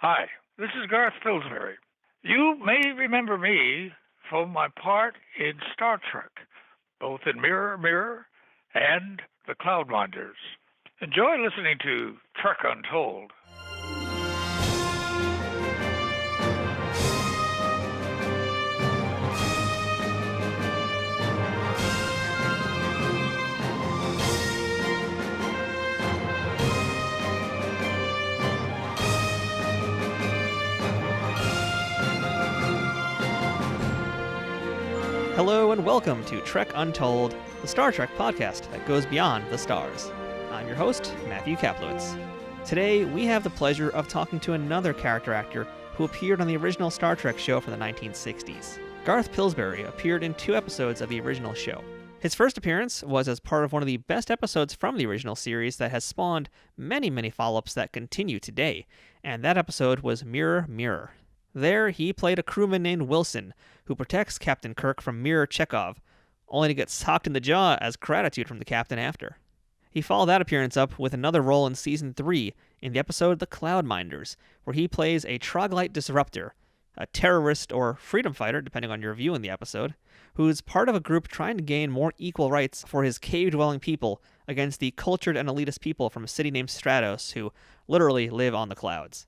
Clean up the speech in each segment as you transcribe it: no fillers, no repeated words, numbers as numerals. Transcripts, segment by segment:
Hi, this is Garth Pillsbury. You may remember me from my part in Star Trek, both in Mirror, Mirror and The Cloudminders. Enjoy listening to Trek Untold. Hello and welcome to Trek Untold, the Star Trek podcast that goes beyond the stars. I'm your host, Matthew Kaplowitz. Today, we have the pleasure of talking to another character actor who appeared on the original Star Trek show from the 1960s. Garth Pillsbury appeared in 2 episodes of the original show. His first appearance was as part of one of the best episodes from the original series that has spawned many follow-ups that continue today, and that episode was Mirror, Mirror. There, he played a crewman named Wilson, who protects Captain Kirk from Mirror Chekhov, only to get socked in the jaw as gratitude from the captain after. He followed that appearance up with another role in Season 3 in the episode The Cloudminders, where he plays a troglodyte disruptor, a terrorist or freedom fighter, depending on your view in the episode, who's part of a group trying to gain more equal rights for his cave-dwelling people against the cultured and elitist people from a city named Stratos who literally live on the clouds.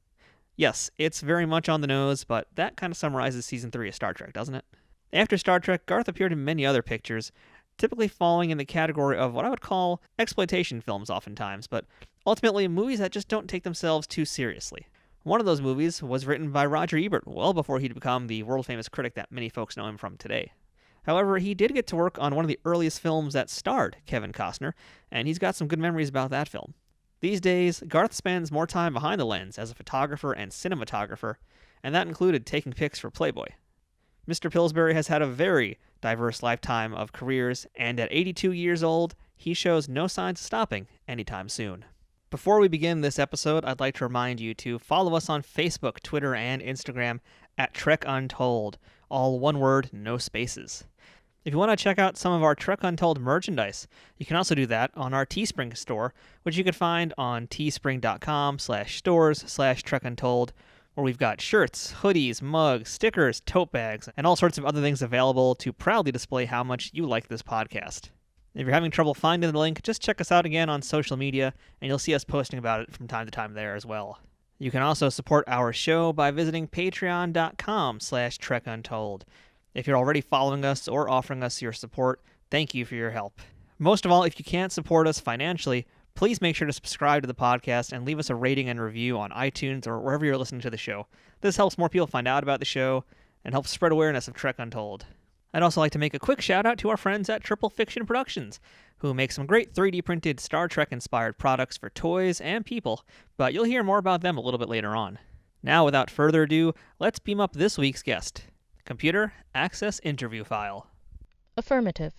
Yes, it's very much on the nose, but that kind of summarizes Season 3 of Star Trek, doesn't it? After Star Trek, Garth appeared in many other pictures, typically falling in the category of what I would call exploitation films oftentimes, but ultimately movies that just don't take themselves too seriously. One of those movies was written by Roger Ebert well before he'd become the world-famous critic that many folks know him from today. However, he did get to work on one of the earliest films that starred Kevin Costner, and he's got some good memories about that film. These days, Garth spends more time behind the lens as a photographer and cinematographer, and that included taking pics for Playboy. Mr. Pillsbury has had a very diverse lifetime of careers, and at 82 years old, he shows no signs of stopping anytime soon. Before we begin this episode, I'd like to remind you to follow us on Facebook, Twitter, and Instagram at Trek Untold, all one word, no spaces. If you want to check out some of our Trek Untold merchandise, you can also do that on our Teespring store, which you can find on teespring.com/stores/trekuntold, where we've got shirts, hoodies, mugs, stickers, tote bags, and all sorts of other things available to proudly display how much you like this podcast. If you're having trouble finding the link, just check us out again on social media, and you'll see us posting about it from time to time there as well. You can also support our show by visiting patreon.com/trekuntold. If you're already following us or offering us your support, thank you for your help. Most of all, if you can't support us financially, please make sure to subscribe to the podcast and leave us a rating and review on iTunes or wherever you're listening to the show. This helps more people find out about the show and helps spread awareness of Trek Untold. I'd also like to make a quick shout out to our friends at Triple Fiction Productions, who make some great 3D printed Star Trek inspired products for toys and people, but you'll hear more about them a little bit later on. Now, without further ado, let's beam up this week's guest. Computer, access interview file. Affirmative.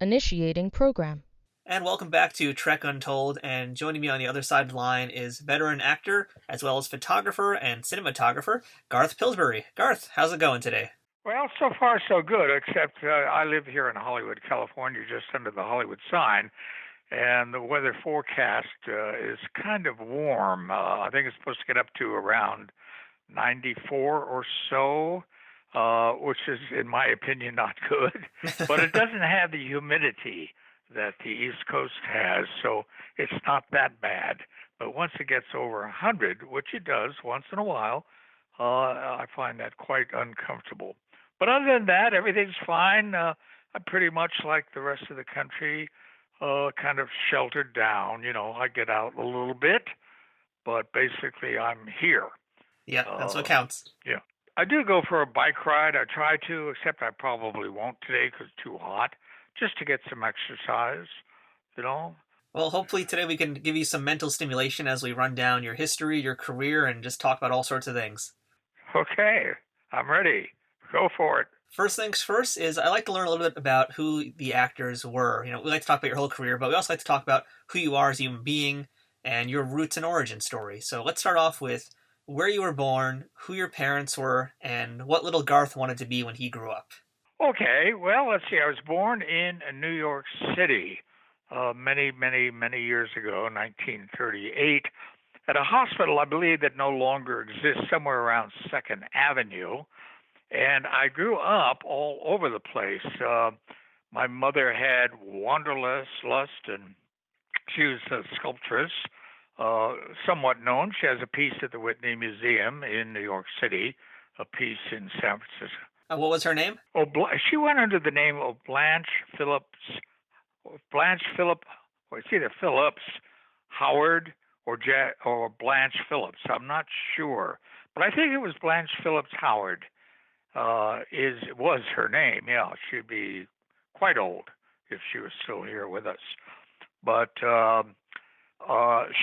Initiating program. And welcome back to Trek Untold, and joining me on the other side of the line is veteran actor, as well as photographer and cinematographer, Garth Pillsbury. Garth, how's it going today? Well, so far so good, except I live here in Hollywood, California, just under the Hollywood sign, and the weather forecast is kind of warm. I think it's supposed to get up to around 94 or so. Which is, in my opinion, not good. But it doesn't have the humidity that the East Coast has, so it's not that bad. But once it gets over 100, which it does once in a while, I find that quite uncomfortable. But other than that, everything's fine. I'm pretty much like the rest of the country, kind of sheltered down. You know, I get out a little bit, but basically I'm here. Yeah, that's what counts. Yeah. I do go for a bike ride. I try to, except I probably won't today because it's too hot, just to get some exercise, you know. Well, hopefully today we can give you some mental stimulation as we run down your history, your career, and just talk about all sorts of things. Okay, I'm ready. Go for it. First things first is I like to learn a little bit about who the actors were. You know, we like to talk about your whole career, but we also like to talk about who you are as a human being and your roots and origin story. So let's start off with where you were born, who your parents were, and what little Garth wanted to be when he grew up. Okay, well, let's see. I was born in New York City many years ago, 1938. at a hospital, I believe, that no longer exists, somewhere around 2nd Avenue. And I grew up all over the place. My mother had wanderlust, and she was a sculptress, somewhat known. She has a piece at the Whitney Museum in New York City, a piece in San Francisco. What was her name? Oh, she went under the name of Blanche Phillips. Or it's either Phillips Howard or Blanche Phillips. I'm not sure, but I think it was Blanche Phillips Howard. Was her name? Yeah, she'd be quite old if she was still here with us. But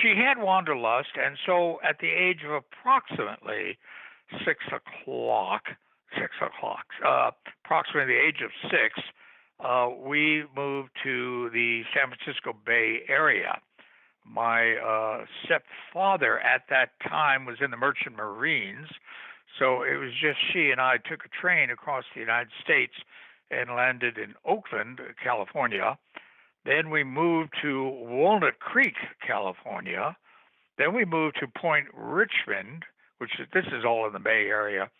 she had wanderlust, and so at the age of approximately 6 o'clock, approximately the age of 6, we moved to the San Francisco Bay Area. My stepfather at that time was in the Merchant Marines, so it was just she and I took a train across the United States and landed in Oakland, California. Then we moved to Walnut Creek, California. Then we moved to Point Richmond, this is all in the Bay Area,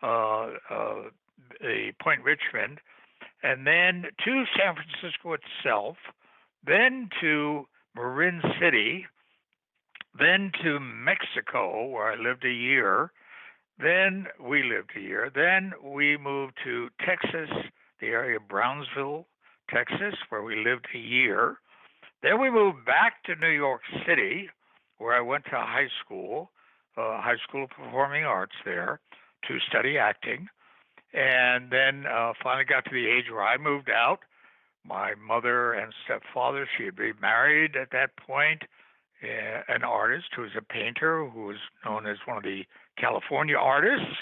the Point Richmond, and then to San Francisco itself, then to Marin City, then to Mexico, where I lived a year. Then we lived a year. Then we moved to Texas, the area of Brownsville, Texas, where we lived a year. Then we moved back to New York City, where I went to high school of performing arts there, to study acting. And then finally got to the age where I moved out. My mother and stepfather, she had been married at that point, an artist who was a painter who was known as one of the California artists.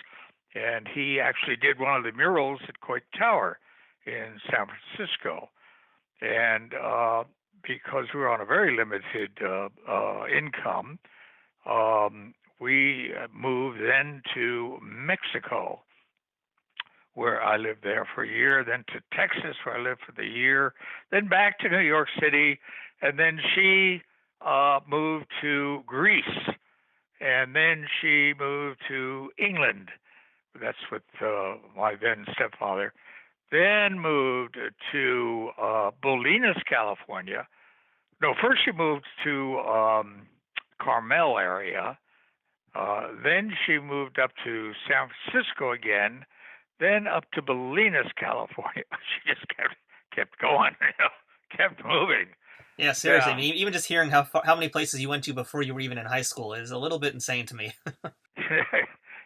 And he actually did one of the murals at Coit Tower in San Francisco. And because we were on a very limited income, we moved then to Mexico, where I lived there for a year, then to Texas, where I lived for the year, then back to New York City, and then she moved to Greece, and then she moved to England. That's with my then stepfather. Then moved to Bolinas, California. No, first she moved to Carmel area. Then she moved up to San Francisco again, then up to Bolinas, California. She just kept going, kept moving. Yeah, seriously. Yeah. I mean, even just hearing how many places you went to before you were even in high school is a little bit insane to me.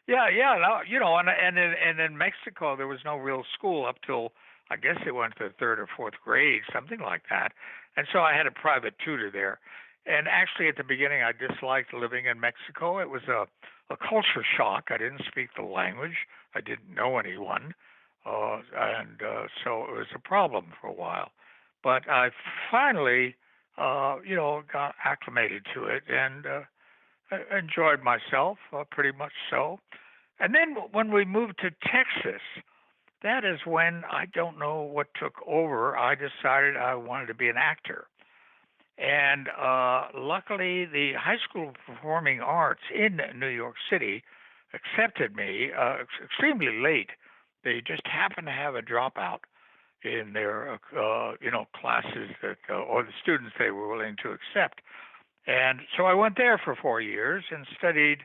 Yeah. No, and in Mexico there was no real school up till I guess it went to the 3rd or 4th grade, something like that. And so I had a private tutor there. And actually, at the beginning, I disliked living in Mexico. It was a culture shock. I didn't speak the language. I didn't know anyone. And so it was a problem for a while. But I finally, got acclimated to it and enjoyed myself, pretty much so. And then when we moved to Texas, that is when, I don't know what took over, I decided I wanted to be an actor. And luckily, the High School of Performing Arts in New York City accepted me extremely late. They just happened to have a dropout in their, classes or the students they were willing to accept. And so I went there for 4 years and studied.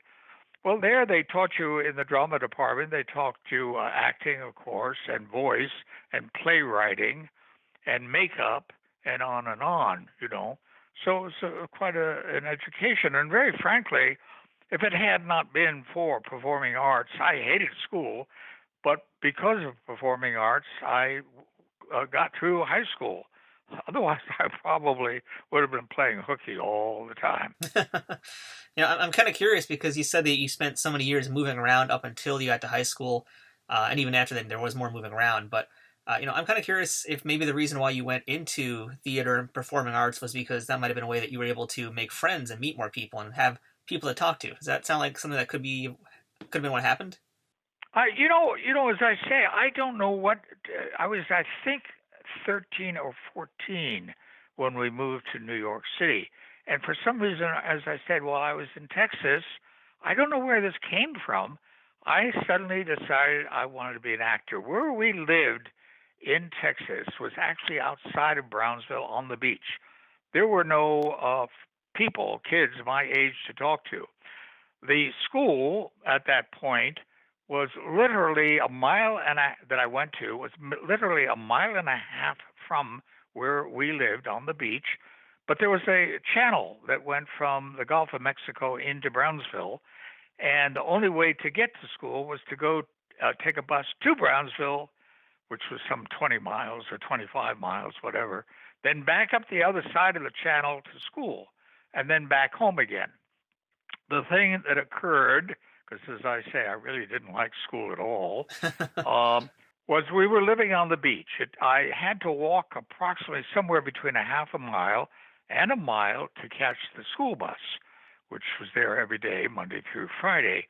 Well, there they taught you in the drama department. They taught you acting, of course, and voice, and playwriting, and makeup, and on and on, So it was quite an education. And very frankly, if it had not been for performing arts, I hated school, but because of performing arts, I got through high school. Otherwise, I probably would have been playing hooky all the time. I'm kind of curious because you said that you spent so many years moving around up until you got to high school, and even after that, there was more moving around. But I'm kind of curious if maybe the reason why you went into theater and performing arts was because that might have been a way that you were able to make friends and meet more people and have people to talk to. Does that sound like something that could have been what happened? As I say, I don't know what I was. I think 13 or 14 when we moved to New York City, And for some reason, as I said, while I was in Texas, I don't know where this came from. I suddenly decided I wanted to be an actor. Where we lived in Texas was actually outside of Brownsville on the beach. There were no people, kids my age to talk to. The school at that point was literally a mile and a, that I went to was literally a mile and a half from where we lived on the beach. But there was a channel that went from the Gulf of Mexico into Brownsville, and the only way to get to school was to go take a bus to Brownsville, which was some 20 miles or 25 miles, whatever, then back up the other side of the channel to school, and then back home again. The thing that occurred, because as I say, I really didn't like school at all, was we were living on the beach. I had to walk approximately somewhere between a half a mile and a mile to catch the school bus, which was there every day, Monday through Friday.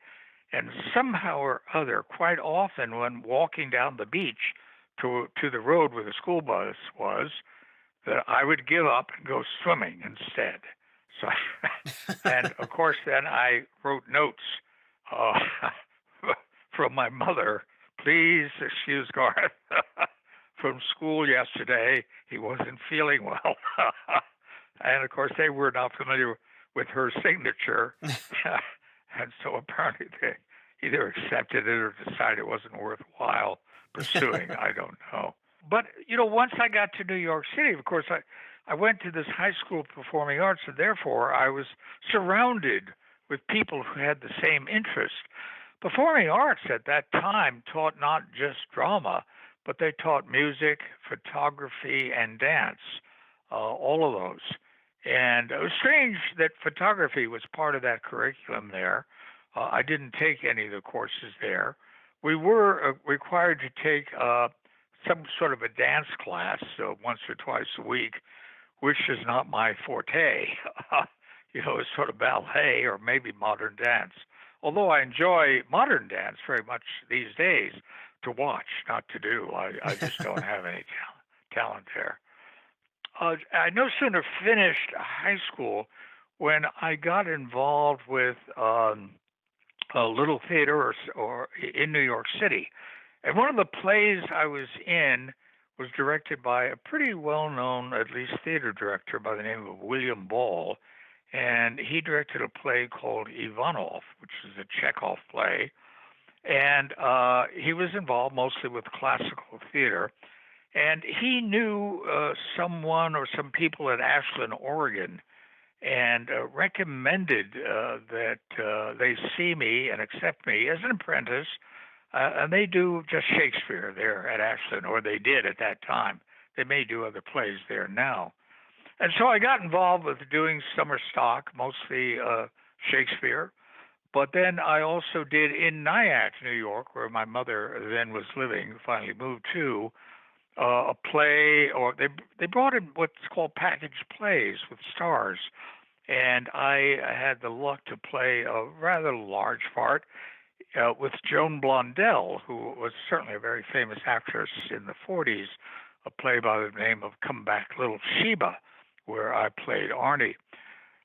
And somehow or other, quite often when walking down the beach to the road where the school bus was, that I would give up and go swimming instead. So, and of course, then I wrote notes from my mother. Please excuse Garth from school yesterday. He wasn't feeling well. And of course, they were not familiar with her signature. And so apparently they either accepted it or decided it wasn't worthwhile pursuing. I don't know. But, once I got to New York City, of course, I went to this high school of performing arts, and therefore I was surrounded with people who had the same interest. Performing arts at that time taught not just drama, but they taught music, photography, and dance, all of those. And it was strange that photography was part of that curriculum there. I didn't take any of the courses there. We were required to take some sort of a dance class once or twice a week, which is not my forte. It's sort of ballet or maybe modern dance. Although I enjoy modern dance very much these days to watch, not to do. I just don't have any talent there. I no sooner finished high school when I got involved with a little theater or in New York City. And one of the plays I was in was directed by a pretty well-known, at least theater director by the name of William Ball. And he directed a play called Ivanov, which is a Chekhov play. And he was involved mostly with classical theater. And he knew someone or some people at Ashland, Oregon, and recommended that they see me and accept me as an apprentice. And they do just Shakespeare there at Ashland, or they did at that time. They may do other plays there now. And so I got involved with doing summer stock, mostly Shakespeare. But then I also did in Nyack, New York, where my mother then was living, finally moved to, a play, or they brought in what's called package plays with stars. And I had the luck to play a rather large part with Joan Blondell, who was certainly a very famous actress in the 40s, a play by the name of Come Back Little Sheba, where I played Arnie.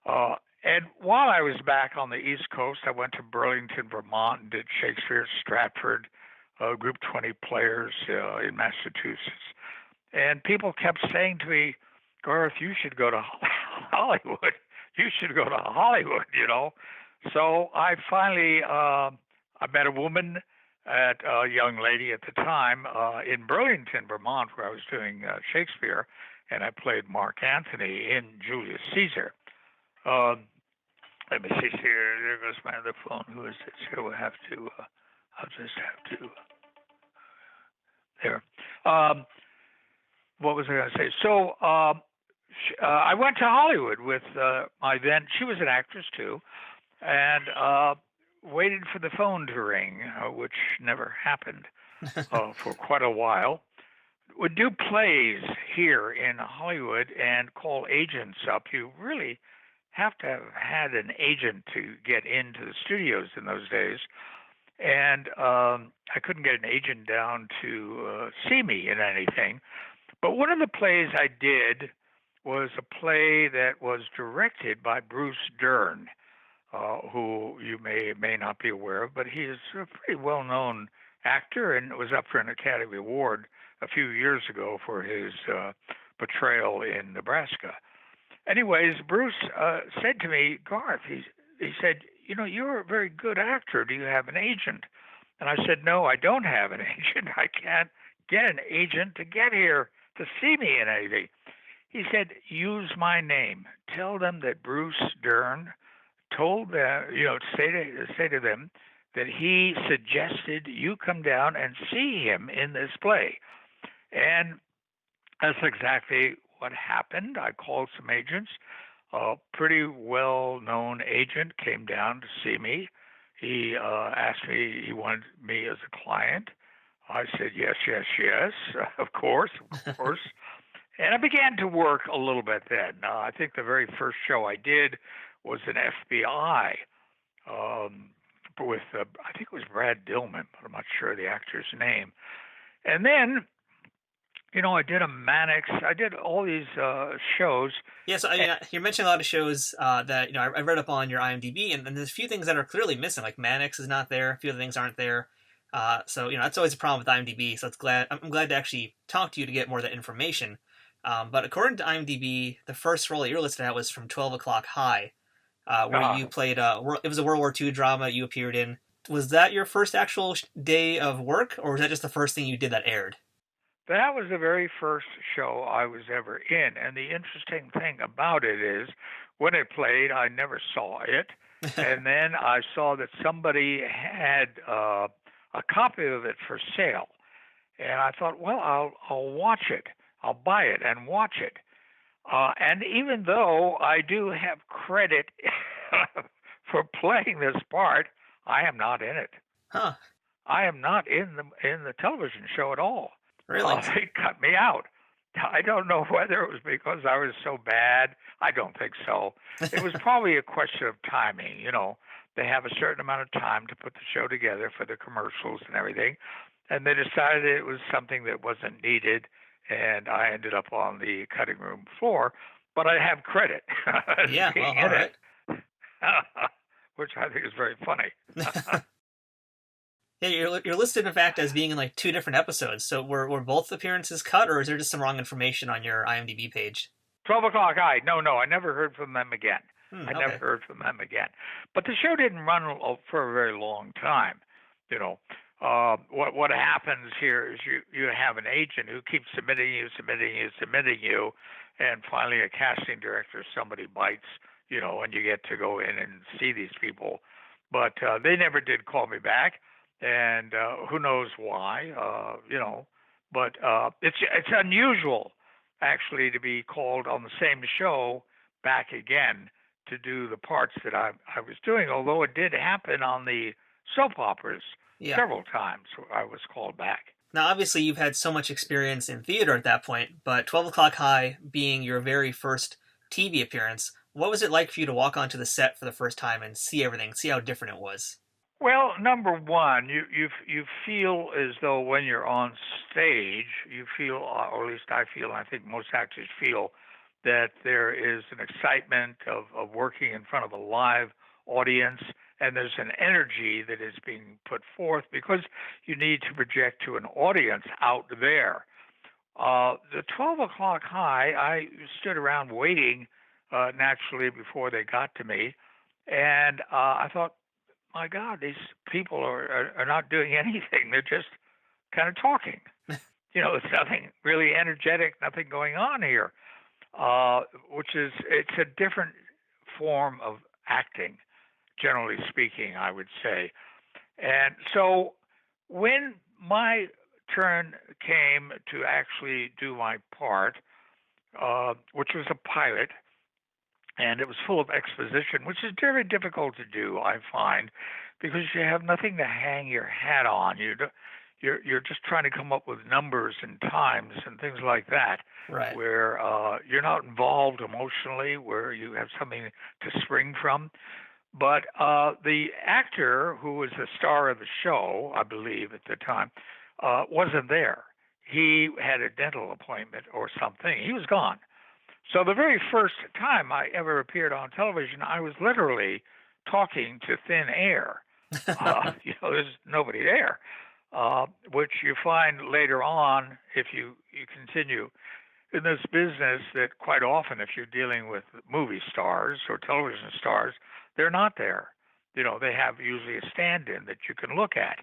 And while I was back on the East Coast, I went to Burlington, Vermont, and did Shakespeare, Stratford, Group 20 Players in Massachusetts. And people kept saying to me, Garth, you should go to Hollywood. You should go to Hollywood, So I finally, I met a woman, a young lady at the time, in Burlington, Vermont, where I was doing Shakespeare, and I played Mark Antony in Julius Caesar. Let me see here. There goes my other phone. Who is this here? We'll have to, I'll just have to, there. What was I going to say? So I went to Hollywood with my then, she was an actress too, and waited for the phone to ring, which never happened for quite a while. Would do plays here in Hollywood and call agents up. You really have to have had an agent to get into the studios in those days. And I couldn't get an agent down to see me in anything. But one of the plays I did was a play that was directed by Bruce Dern, who you may not be aware of, but he is a pretty well-known actor and was up for an Academy Award a few years ago for his portrayal in Nebraska. Anyways, Bruce said to me, Garth, he said, you're a very good actor. Do you have an agent? And I said, no, I don't have an agent. I can't get an agent to get here to see me in anything. He said, use my name. Tell them that Bruce Dern told them, say to them that he suggested you come down and see him in this play. And that's exactly what happened. I called some agents. A pretty well-known agent came down to see me. He asked me, he wanted me as a client. I said, yes, yes, yes, of course. And I began to work a little bit then. I think the very first show I did was an FBI with, I think it was Brad Dillman, but I'm not sure the actor's name. And then, I did a Mannix. I did all these shows. Yeah, so you're mentioning a lot of shows that, I read up on your IMDb, and there's a few things that are clearly missing, like Mannix is not there, a few other things aren't there. So, that's always a problem with IMDb, so I'm glad to actually talk to you to get more of that information. But according to IMDb, the first role that you're listed at was from 12 O'Clock High, where you played, it was a World War II drama you appeared in. Was that your first actual day of work, or was that just the first thing you did that aired? That was the very first show I was ever in. And the interesting thing about it is, when it played, I never saw it. And then I saw that somebody had a copy of it for sale. And I thought, well, I'll watch it. I'll buy it and watch it. And even though I do have credit for playing this part, I am not in it. Huh. I am not in the television show at all. Really? They cut me out. I don't know whether it was because I was so bad. I don't think so. It was probably a question of timing. They have a certain amount of time to put the show together for the commercials and everything. And they decided it was something that wasn't needed. And I ended up on the cutting room floor. But I have credit. Yeah, well, all right. Which I think is very funny. Yeah, you're listed, in fact, as being in like 2 different episodes. So were both appearances cut, or is there just some wrong information on your IMDb page? 12 O'Clock High. No, I never heard from them again. I Okay. never heard from them again. But the show didn't run for a very long time. What happens here is you have an agent who keeps submitting you, and finally a casting director, somebody bites, and you get to go in and see these people. But they never did call me back. And who knows why, but it's unusual, actually, to be called on the same show back again to do the parts that I was doing, although it did happen on the soap operas several times I was called back. Now, obviously, you've had so much experience in theater at that point, but 12 O'Clock High being your very first TV appearance, what was it like for you to walk onto the set for the first time and see everything, see how different it was? Well, number one, you feel as though when you're on stage, you feel, or at least I feel, and I think most actors feel, that there is an excitement of working in front of a live audience, and there's an energy that is being put forth because you need to project to an audience out there. The 12 O'Clock High, I stood around waiting naturally before they got to me, and I thought, my God, these people are not doing anything. They're just kind of talking. There's nothing really energetic, nothing going on here, it's a different form of acting, generally speaking, I would say. And so when my turn came to actually do my part, which was a pilot, and it was full of exposition, which is very difficult to do, I find, because you have nothing to hang your hat on. You're just trying to come up with numbers and times and things like that, right, where you're not involved emotionally, where you have something to spring from. But the actor who was the star of the show, I believe at the time, wasn't there. He had a dental appointment or something. He was gone. So the very first time I ever appeared on television, I was literally talking to thin air. There's nobody there, which you find later on if you continue in this business that quite often if you're dealing with movie stars or television stars, they're not there. They have usually a stand-in that you can look at.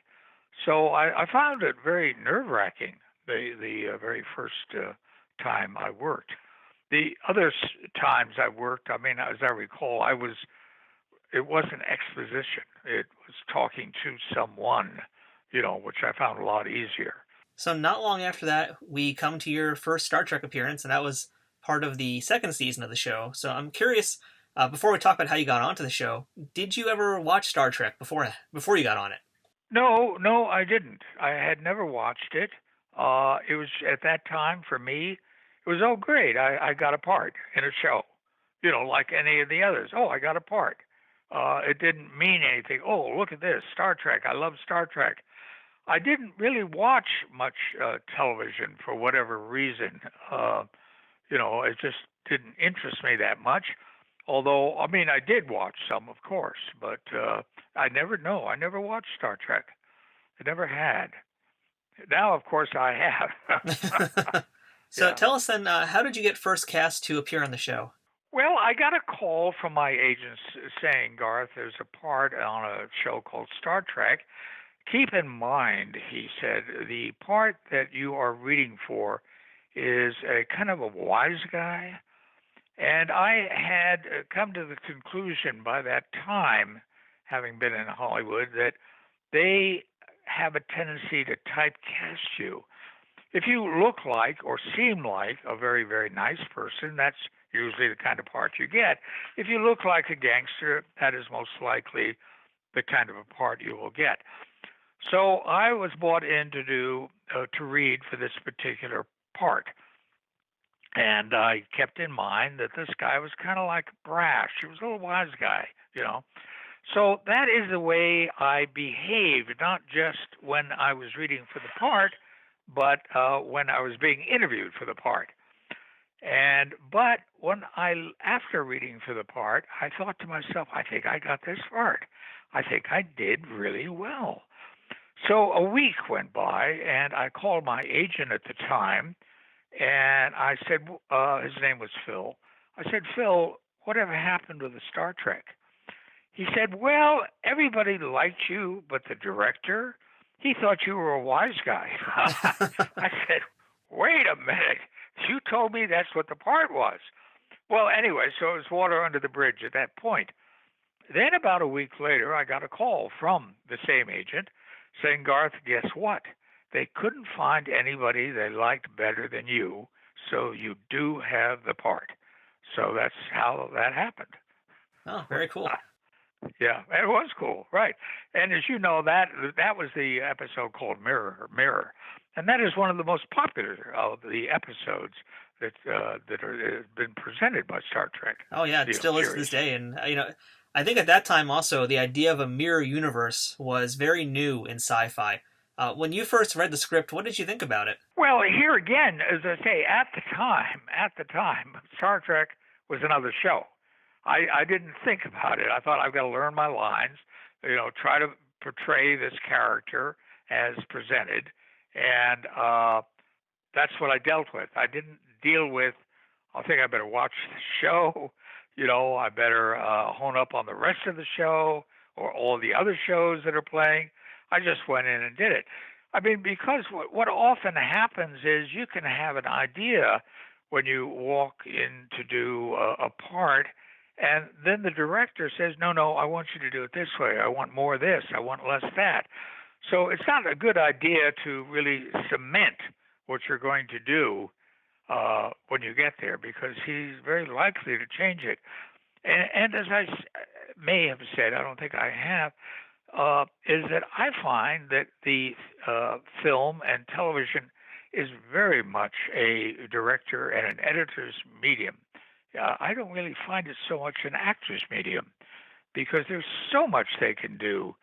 So I found it very nerve-wracking the very first time I worked. The other times I worked, I mean, as I recall, it wasn't exposition. It was talking to someone, which I found a lot easier. So not long after that, we come to your first Star Trek appearance, and that was part of the second season of the show. So I'm curious, before we talk about how you got onto the show, did you ever watch Star Trek before you got on it? No, I didn't. I had never watched it. It was at that time for me. It was great. I got a part in a show, like any of the others. Oh, I got a part. It didn't mean anything. Oh, look at this, Star Trek. I love Star Trek. I didn't really watch much television for whatever reason. It just didn't interest me that much. Although, I mean, I did watch some, of course, but I never watched Star Trek. I never had. Now, of course, I have. So tell us then, how did you get first cast to appear on the show? Well, I got a call from my agents saying, Garth, there's a part on a show called Star Trek. Keep in mind, he said, the part that you are reading for is a kind of a wise guy. And I had come to the conclusion by that time, having been in Hollywood, that they have a tendency to typecast you. If you look like or seem like a very, very nice person, that's usually the kind of part you get. If you look like a gangster, that is most likely the kind of a part you will get. So I was brought in to read for this particular part. And I kept in mind that this guy was kind of like brash. He was a little wise guy, So that is the way I behaved, not just when I was reading for the part, but when I was being interviewed for the part. But after reading for the part, I thought to myself, I think I got this part. I think I did really well. So a week went by, and I called my agent at the time, and I said, his name was Phil. I said, Phil, whatever happened to the Star Trek? He said, well, everybody liked you, but the director, he thought you were a wise guy. I said, wait a minute. You told me that's what the part was. Well, anyway, so it was water under the bridge at that point. Then about a week later, I got a call from the same agent saying, Garth, guess what? They couldn't find anybody they liked better than you, so you do have the part. So that's how that happened. Oh, very cool. Yeah, it was cool, right. And as you know, that was the episode called Mirror. And that is one of the most popular of the episodes that have been presented by Star Trek. Oh, yeah, it still is to this day. And, I think at that time also, the idea of a mirror universe was very new in sci-fi. When you first read the script, what did you think about it? Well, here again, as I say, at the time, Star Trek was another show. I didn't think about it. I thought I've got to learn my lines, try to portray this character as presented, and that's what I dealt with. I didn't deal with, I think I better watch the show, I better hone up on the rest of the show or all the other shows that are playing. I just went in and did it. I mean, because what often happens is you can have an idea when you walk in to do a part, and then the director says, no, I want you to do it this way. I want more of this. I want less that. So it's not a good idea to really cement what you're going to do when you get there, because he's very likely to change it. And as I may have said, I don't think I have, is that I find that the film and television is very much a director and an editor's medium. I don't really find it so much an actor's medium, because there's so much they can do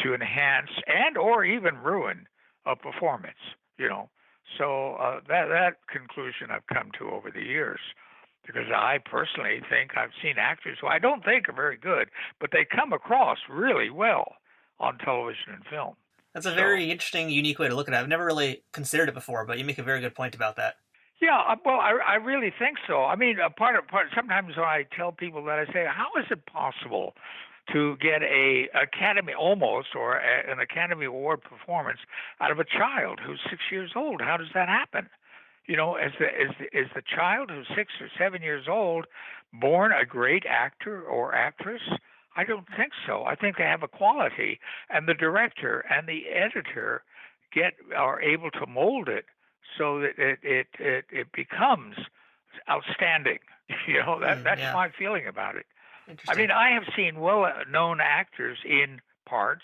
to enhance and or even ruin a performance, So that conclusion I've come to over the years. because I personally think I've seen actors who I don't think are very good, but they come across really well on television and film. That's a very interesting, unique way to look at it. I've never really considered it before, but you make a very good point about that. Yeah, well, I really think so. I mean, sometimes when I tell people that, I say, how is it possible to get a Academy almost or an Academy Award performance out of a child who's 6 years old? How does that happen? You know, is the child who's 6 or 7 years old born a great actor or actress? I don't think so. I think they have a quality, and the director and the editor are able to mold it so that it becomes outstanding. You know, that's my feeling about it. I mean, I have seen well-known actors in parts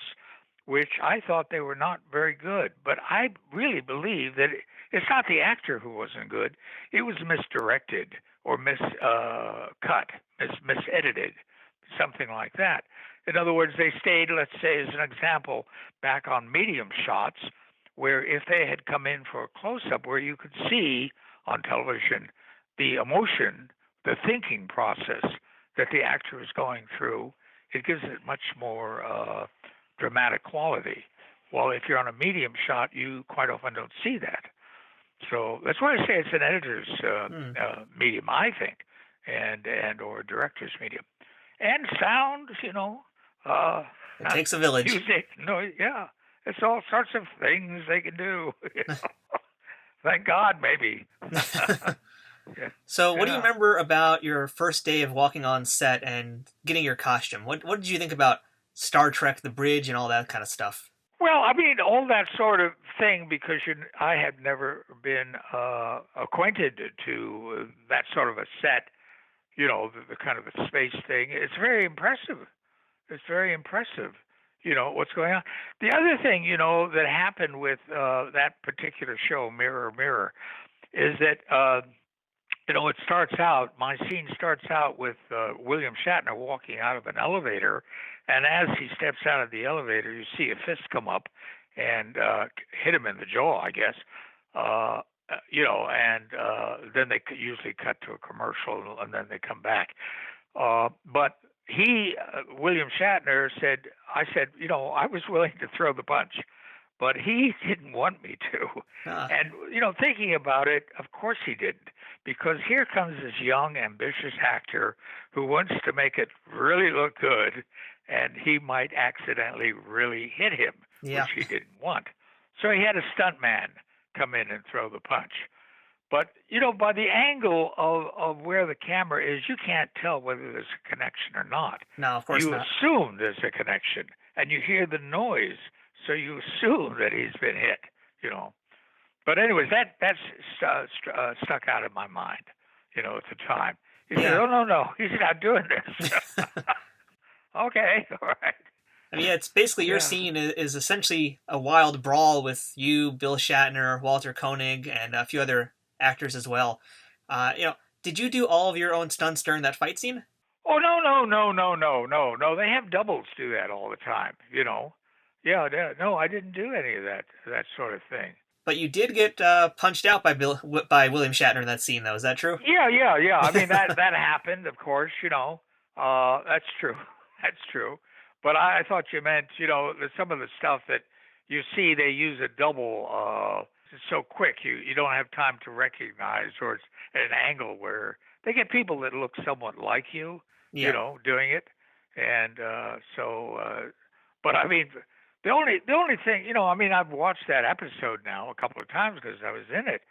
which I thought they were not very good, but I really believe that it's not the actor who wasn't good; it was misdirected or miscut, misedited, something like that. In other words, they stayed, let's say, as an example, back on medium shots, where if they had come in for a close-up where you could see on television the emotion, the thinking process that the actor is going through, it gives it much more dramatic quality. Well, if you're on a medium shot, you quite often don't see that. So that's why I say it's an editor's medium, I think, and or a director's medium. And sound, you know. It takes a village. Music, yeah. It's all sorts of things they can do. You know? Thank God, maybe. Yeah. So what do you remember about your first day of walking on set and getting your costume? What did you think about Star Trek, the bridge, and all that kind of stuff? Well, I mean, all that sort of thing, because I had never been acquainted to that sort of a set, you know, the kind of a space thing. It's very impressive. It's very impressive, you know, what's going on. The other thing, you know, that happened with that particular show, Mirror, Mirror, is that, you know, my scene starts out with William Shatner walking out of an elevator, and as he steps out of the elevator, you see a fist come up and hit him in the jaw, I guess. You know, and then they usually cut to a commercial, and then they come back. But William Shatner I said, you know, I was willing to throw the punch, but he didn't want me to. And, you know, thinking about it, of course he didn't, because here comes this young, ambitious actor who wants to make it really look good, and he might accidentally really hit him, which he didn't want. So he had a stuntman come in and throw the punch. But, you know, by the angle of where the camera is, you can't tell whether there's a connection or not. No, of course not. You assume there's a connection, and you hear the noise, so you assume that he's been hit, you know. But anyways, that's stuck out of my mind, you know, at the time. He said, oh, no, he's not doing this. Okay, all right. I mean, it's basically your scene is essentially a wild brawl with you, Bill Shatner, Walter Koenig, and a few other actors as well. You know, did you do all of your own stunts during that fight scene? Oh, no. They have doubles do that all the time, you know. Yeah, no, I didn't do any of that sort of thing. But you did get punched out by William Shatner in that scene, though. Is that true? Yeah. I mean, that happened, of course, you know. That's true. That's true. But I thought you meant, you know, some of the stuff that you see, they use a double. It's so quick, you don't have time to recognize, or it's at an angle where they get people that look somewhat like you, you know, doing it. And but I mean, the only thing, you know, I mean, I've watched that episode now a couple of times because I was in it.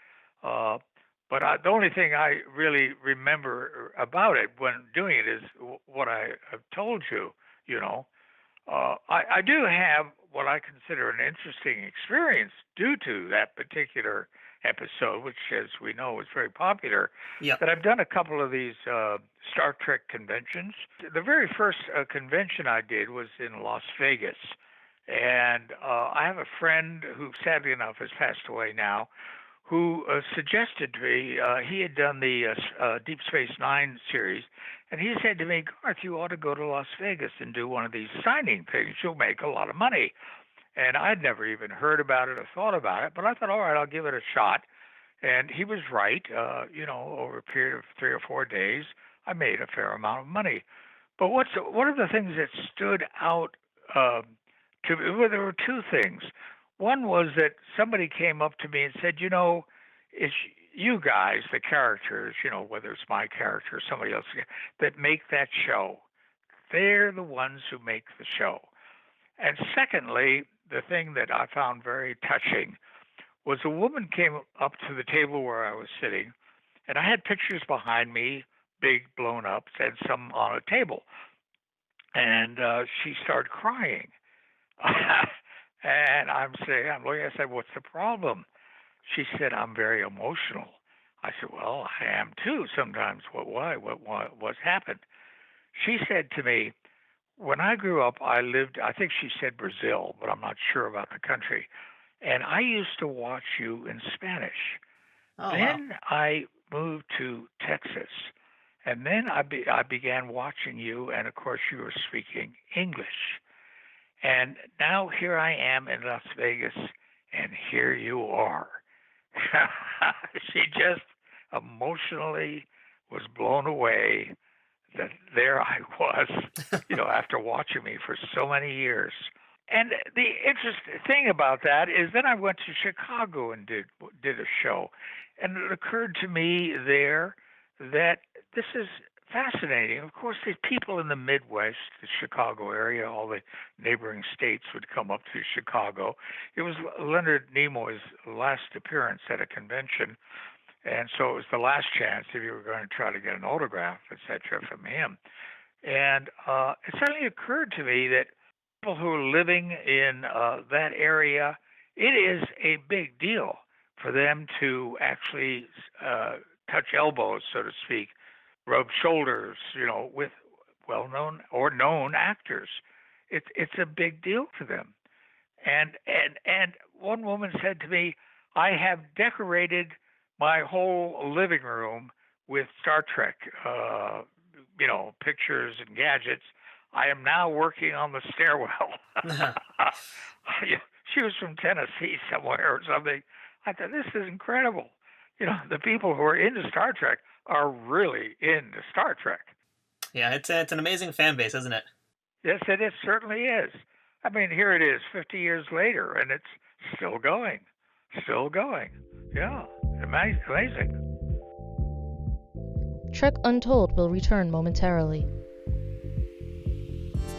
But the only thing I really remember about it when doing it is what I have told you, you know. I do have what I consider an interesting experience due to that particular episode, which, as we know, was very popular. That I've done a couple of these Star Trek conventions. The very first convention I did was in Las Vegas. And I have a friend who, sadly enough, has passed away now, who suggested to me, he had done the Deep Space Nine series, and he said to me, Garth, you ought to go to Las Vegas and do one of these signing things. You'll make a lot of money. And I'd never even heard about it or thought about it, but I thought, all right, I'll give it a shot. And he was right. Over a period of 3 or 4 days, I made a fair amount of money. But one of the things that stood out uh, to me? Well, there were two things. One was that somebody came up to me and said, it's you guys, the characters, whether it's my character or somebody else, that make that show. They're the ones who make the show. And secondly, the thing that I found very touching was a woman came up to the table where I was sitting, and I had pictures behind me, big blown ups, and some on a table. And she started crying. And I'm looking, I said, what's the problem? She said, I'm very emotional. I said, well, I am too sometimes. Why? What's happened? She said to me, when I grew up, I think she said Brazil, but I'm not sure about the country. And I used to watch you in Spanish. Oh, wow. Then I moved to Texas. And then I began watching you, and of course, you were speaking English. And now here I am in Las Vegas, and here you are. She just emotionally was blown away that there I was, after watching me for so many years. And the interesting thing about that is then I went to Chicago and did a show, and it occurred to me there that this is fascinating. Of course, the people in the Midwest, the Chicago area, all the neighboring states would come up to Chicago. It was Leonard Nimoy's last appearance at a convention, and so it was the last chance if you were going to try to get an autograph, etc., from him. And it suddenly occurred to me that people who are living in that area, it is a big deal for them to actually touch elbows, so to speak, rub shoulders, with well-known or known actors. It's a big deal for them. And one woman said to me, I have decorated my whole living room with Star Trek, pictures and gadgets. I am now working on the stairwell. She was from Tennessee somewhere or something. I thought, this is incredible. The people who are into Star Trek are really into Star Trek. Yeah, it's an amazing fan base, isn't it? Yes, it certainly is. I mean, here it is 50 years later, and it's still going. Still going. Yeah, amazing. Trek Untold will return momentarily.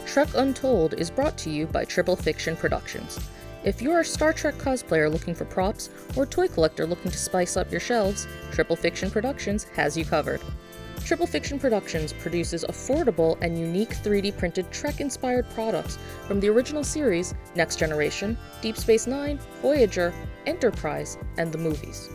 Trek Untold is brought to you by Triple Fiction Productions. If you're a Star Trek cosplayer looking for props, or toy collector looking to spice up your shelves, Triple Fiction Productions has you covered. Triple Fiction Productions produces affordable and unique 3D printed Trek-inspired products from the original series, Next Generation, Deep Space Nine, Voyager, Enterprise, and the movies.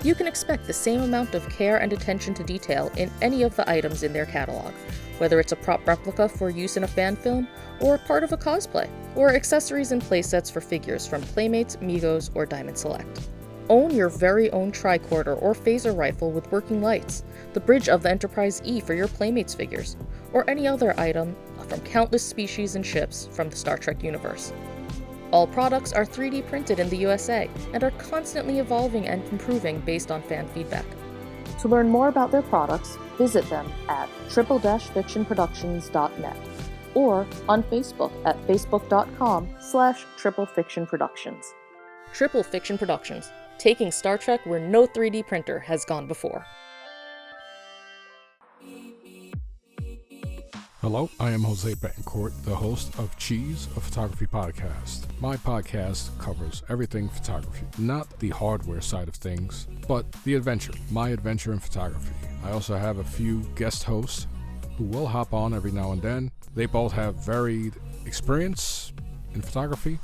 You can expect the same amount of care and attention to detail in any of the items in their catalog, whether it's a prop replica for use in a fan film, or a part of a cosplay, or accessories and playsets for figures from Playmates, Migos, or Diamond Select. Own your very own tricorder or phaser rifle with working lights, the bridge of the Enterprise E for your Playmates figures, or any other item from countless species and ships from the Star Trek universe. All products are 3D printed in the USA and are constantly evolving and improving based on fan feedback. To learn more about their products, visit them at triple-fictionproductions.net or on Facebook at facebook.com/triplefictionproductions. Triple Fiction Productions, taking Star Trek where no 3D printer has gone before. Hello, I am Jose Betancourt, the host of Cheese, a photography podcast. My podcast covers everything photography, not the hardware side of things, but the adventure, my adventure in photography. I also have a few guest hosts who will hop on every now and then. They both have varied experience in photography,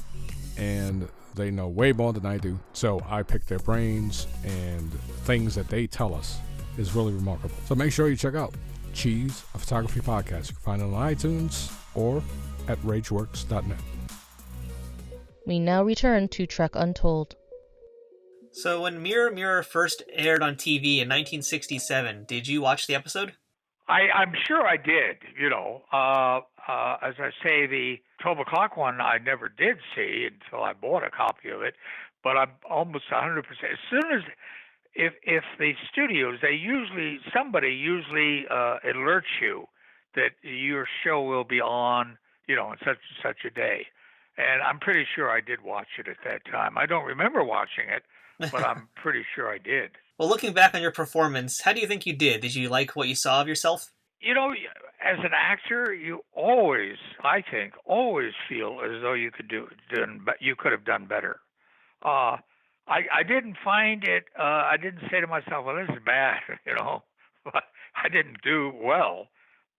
and they know way more than I do. So I pick their brains, and things that they tell us is really remarkable. So make sure you check out Cheese, a photography podcast. You can find it on iTunes or at rageworks.net. We now return to Trek Untold. So when Mirror Mirror first aired on TV in 1967, did you watch the episode? I'm sure I did. As I say, the 12 o'clock one I never did see until I bought a copy of it, but I'm almost 100%. As soon as if the studios, somebody usually alerts you that your show will be on, on such and such a day. And I'm pretty sure I did watch it at that time. I don't remember watching it, but I'm pretty sure I did. Well, looking back on your performance, how do you think you did? Did you like what you saw of yourself? As an actor, you always, I think, always feel as though you could have done better. I didn't find it. I didn't say to myself, "Well, this is bad," But I didn't do well.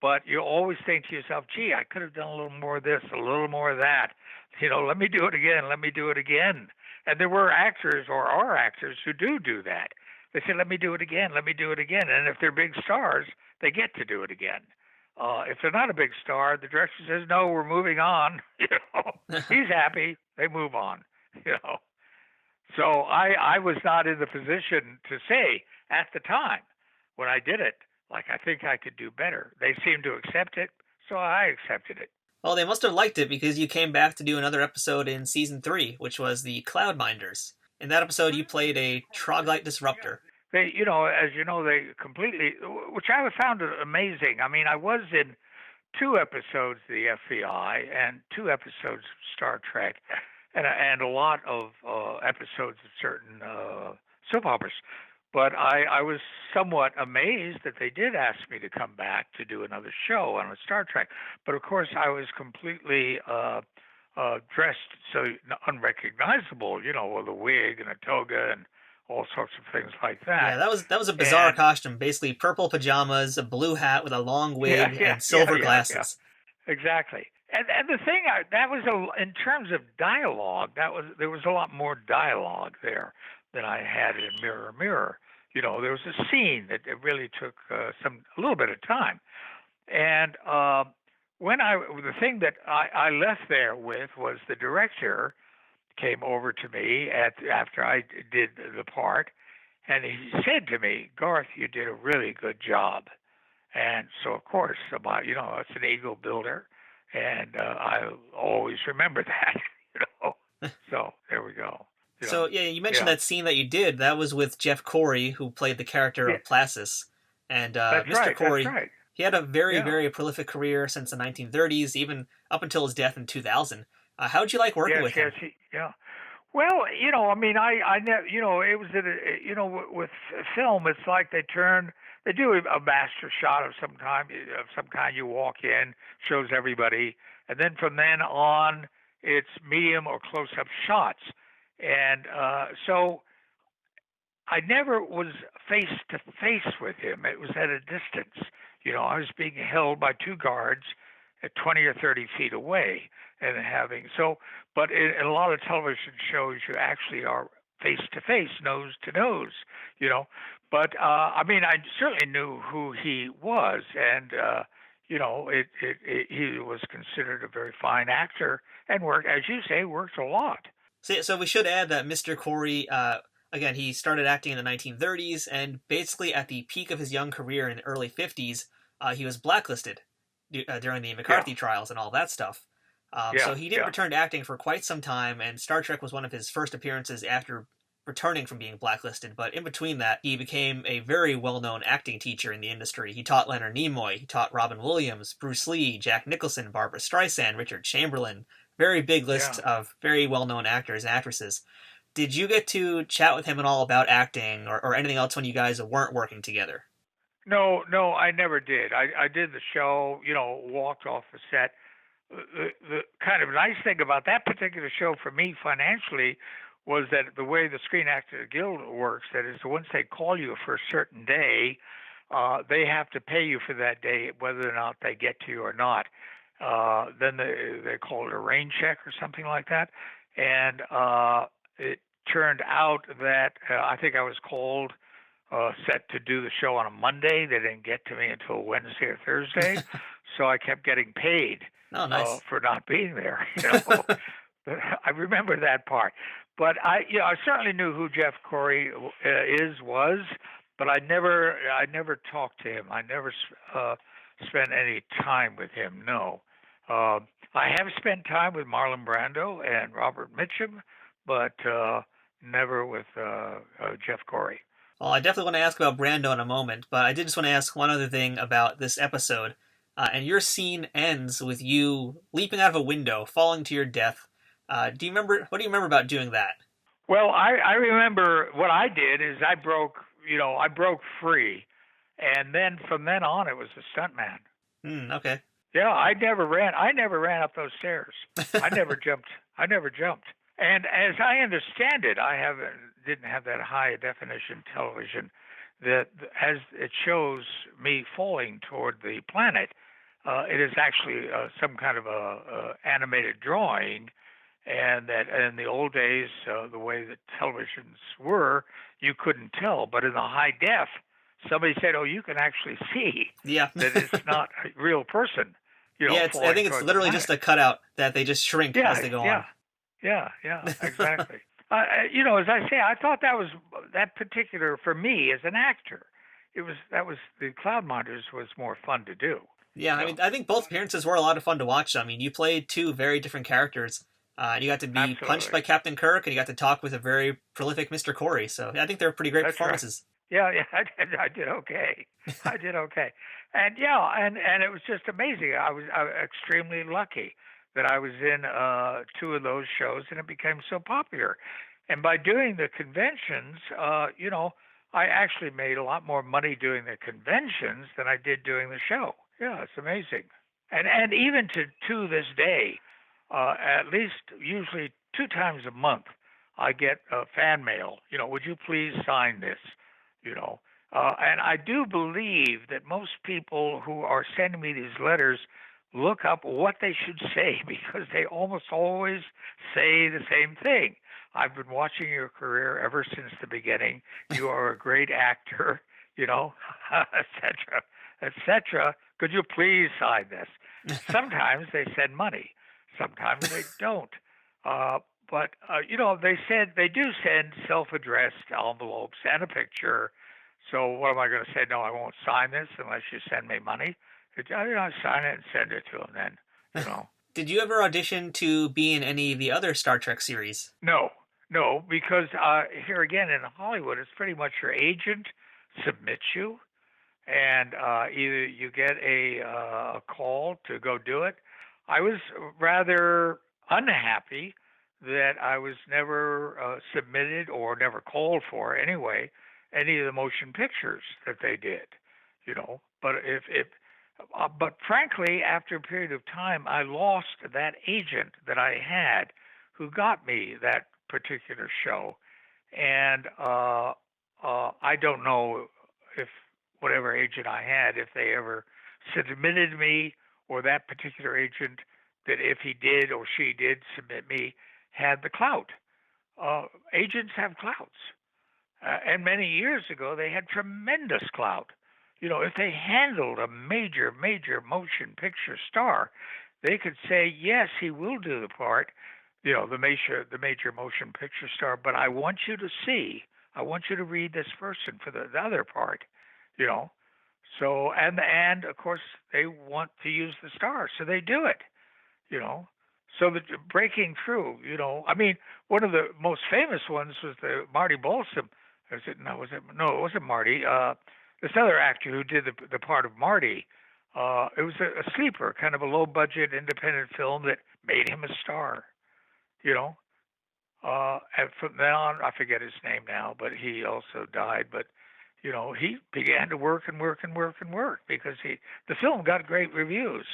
But you always think to yourself, "Gee, I could have done a little more of this, a little more of that." Let me do it again. Let me do it again. And there were actors or are actors who do that. They say, "Let me do it again. Let me do it again." And if they're big stars, they get to do it again. If they're not a big star, the director says, "No, we're moving on." He's happy. They move on. So I was not in the position to say at the time when I did it, I think I could do better. They seemed to accept it, so I accepted it. Well, they must have liked it because you came back to do another episode in season 3, which was the Cloudminders. In that episode, you played a troglodyte disruptor. They, as you know, they completely, which I found amazing. I mean, I was in 2 episodes of the FBI and 2 episodes of Star Trek, and a lot of episodes of certain soap operas. But I was somewhat amazed that they did ask me to come back to do another show on a Star Trek. But of course, I was completely dressed so unrecognizable, with a wig and a toga and all sorts of things like that. Yeah, that was a bizarre costume. Basically, purple pajamas, a blue hat with a long wig, and silver glasses. Yeah. Exactly. And the thing that was in terms of dialogue, there was a lot more dialogue there than I had in Mirror Mirror. There was a scene that it really took a little bit of time, and the thing that I left there with was the director came over to me after I did the part, and he said to me, "Garth, you did a really good job." And so, of course, it's an ego builder, and I always remember that. So there we go. So, yeah, you mentioned that scene that you did. That was with Jeff Corey, who played the character of Placis. And Mr. Corey, he had a very, very prolific career since the 1930s, even up until his death in 2000. How did you like working with him? Well, I never, it was with film, it's like they do a master shot of some kind. You walk in, shows everybody, and then from then on, it's medium or close-up shots. And so I never was face to face with him. It was at a distance. I was being held by 2 guards at 20 or 30 feet away, and but in a lot of television shows, you actually are face to face, nose to nose. But I certainly knew who he was, and he was considered a very fine actor, and as you say, worked a lot. So we should add that Mr. Corey, again, he started acting in the 1930s, and basically at the peak of his young career in the early 50s, he was blacklisted during the McCarthy trials and all that stuff. So he didn't return to acting for quite some time, and Star Trek was one of his first appearances after returning from being blacklisted. But in between that, he became a very well-known acting teacher in the industry. He taught Leonard Nimoy, he taught Robin Williams, Bruce Lee, Jack Nicholson, Barbara Streisand, Richard Chamberlain. Very big list of very well-known actors and actresses. Did you get to chat with him at all about acting or anything else when you guys weren't working together? No, I never did. I did the show, walked off the set. The kind of nice thing about that particular show for me financially was that the way the Screen Actors Guild works, that is, once they call you for a certain day, they have to pay you for that day, whether or not they get to you or not. Then they call it a rain check or something like that. And it turned out that I think I was called set to do the show on a Monday. They didn't get to me until Wednesday or Thursday. So I kept getting paid for not being there. I remember that part. But I certainly knew who Jeff Corey was, but I never talked to him. I never spent any time with him. No. I have spent time with Marlon Brando and Robert Mitchum, but never with Jeff Corey. Well, I definitely want to ask about Brando in a moment, but I did just want to ask one other thing about this episode. And your scene ends with you leaping out of a window, falling to your death. Do you remember? What do you remember about doing that? Well, I remember what I did is I broke free, and then from then on it was a stuntman. Okay. Yeah, I never ran. I never ran up those stairs. I never jumped. I never jumped. And as I understand it, didn't have that high definition television. That as it shows me falling toward the planet, it is actually some kind of a animated drawing. And that in the old days, the way that televisions were, you couldn't tell. But in the high def, somebody said, "Oh, you can actually see that it's not a real person." Yeah, I think it's literally just a cutout that they just shrink as they go on. Yeah, exactly. As I say, I thought that particular for me as an actor, that was the Cloud Monitors was more fun to do. Yeah, I mean, I think both appearances were a lot of fun to watch. I mean, you played two very different characters. You got to be punched by Captain Kirk, and you got to talk with a very prolific Mr. Corey. So I think they're pretty great performances. Right. Yeah, I did okay. I did okay. And and it was just amazing. I was extremely lucky that I was in two of those shows, and it became so popular. And by doing the conventions, I actually made a lot more money doing the conventions than I did doing the show. Yeah, it's amazing. And even to this day, at least usually 2 times a month, I get fan mail. Would you please sign this? And I do believe that most people who are sending me these letters look up what they should say because they almost always say the same thing. I've been watching your career ever since the beginning. You are a great actor, etc., etc. Could you please sign this? Sometimes they send money. Sometimes they don't. But they do send self-addressed envelopes and a picture. So what am I going to say? No, I won't sign this unless you send me money. I sign it and send it to them then. Did you ever audition to be in any of the other Star Trek series? No, because here again in Hollywood, it's pretty much your agent submits you, and either you get a call to go do it. I was rather unhappy that I was never submitted or never called for anyway any of the motion pictures that they did, But frankly, after a period of time, I lost that agent that I had who got me that particular show, and I don't know if whatever agent I had, if they ever submitted me, or that particular agent, that if he did or she did submit me, had the clout. Agents have clouts. And many years ago, they had tremendous clout. If they handled a major motion picture star, they could say, yes, he will do the part, the major motion picture star, but I want you to read this person for the other part, So, and of course, they want to use the star, so they do it, So the breaking through, I mean, one of the most famous ones was the Marty Balsam. No, it wasn't Marty. This other actor who did the part of Marty. It was a sleeper, kind of a low-budget independent film that made him a star. And from then on, I forget his name now, but he also died. But he began to work because the film got great reviews,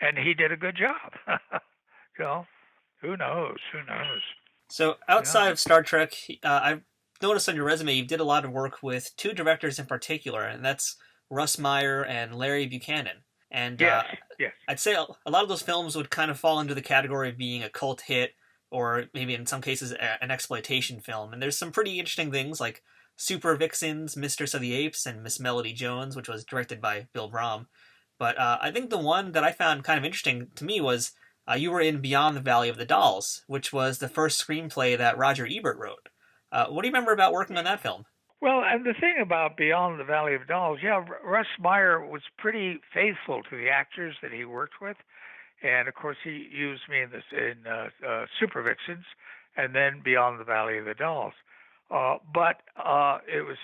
and he did a good job. Who knows? So outside of Star Trek, I've noticed on your resume you did a lot of work with 2 directors in particular, and that's Russ Meyer and Larry Buchanan. And yes. I'd say a lot of those films would kind of fall into the category of being a cult hit, or maybe in some cases an exploitation film. And there's some pretty interesting things like Super Vixens, Mistress of the Apes, and Miss Melody Jones, which was directed by Bill Brom. But I think the one that I found kind of interesting to me was you were in Beyond the Valley of the Dolls, which was the first screenplay that Roger Ebert wrote. What do you remember about working on that film? Well, and the thing about Beyond the Valley of Dolls, Russ Meyer was pretty faithful to the actors that he worked with. And, of course, he used me in Super Vixens and then Beyond the Valley of the Dolls. But it was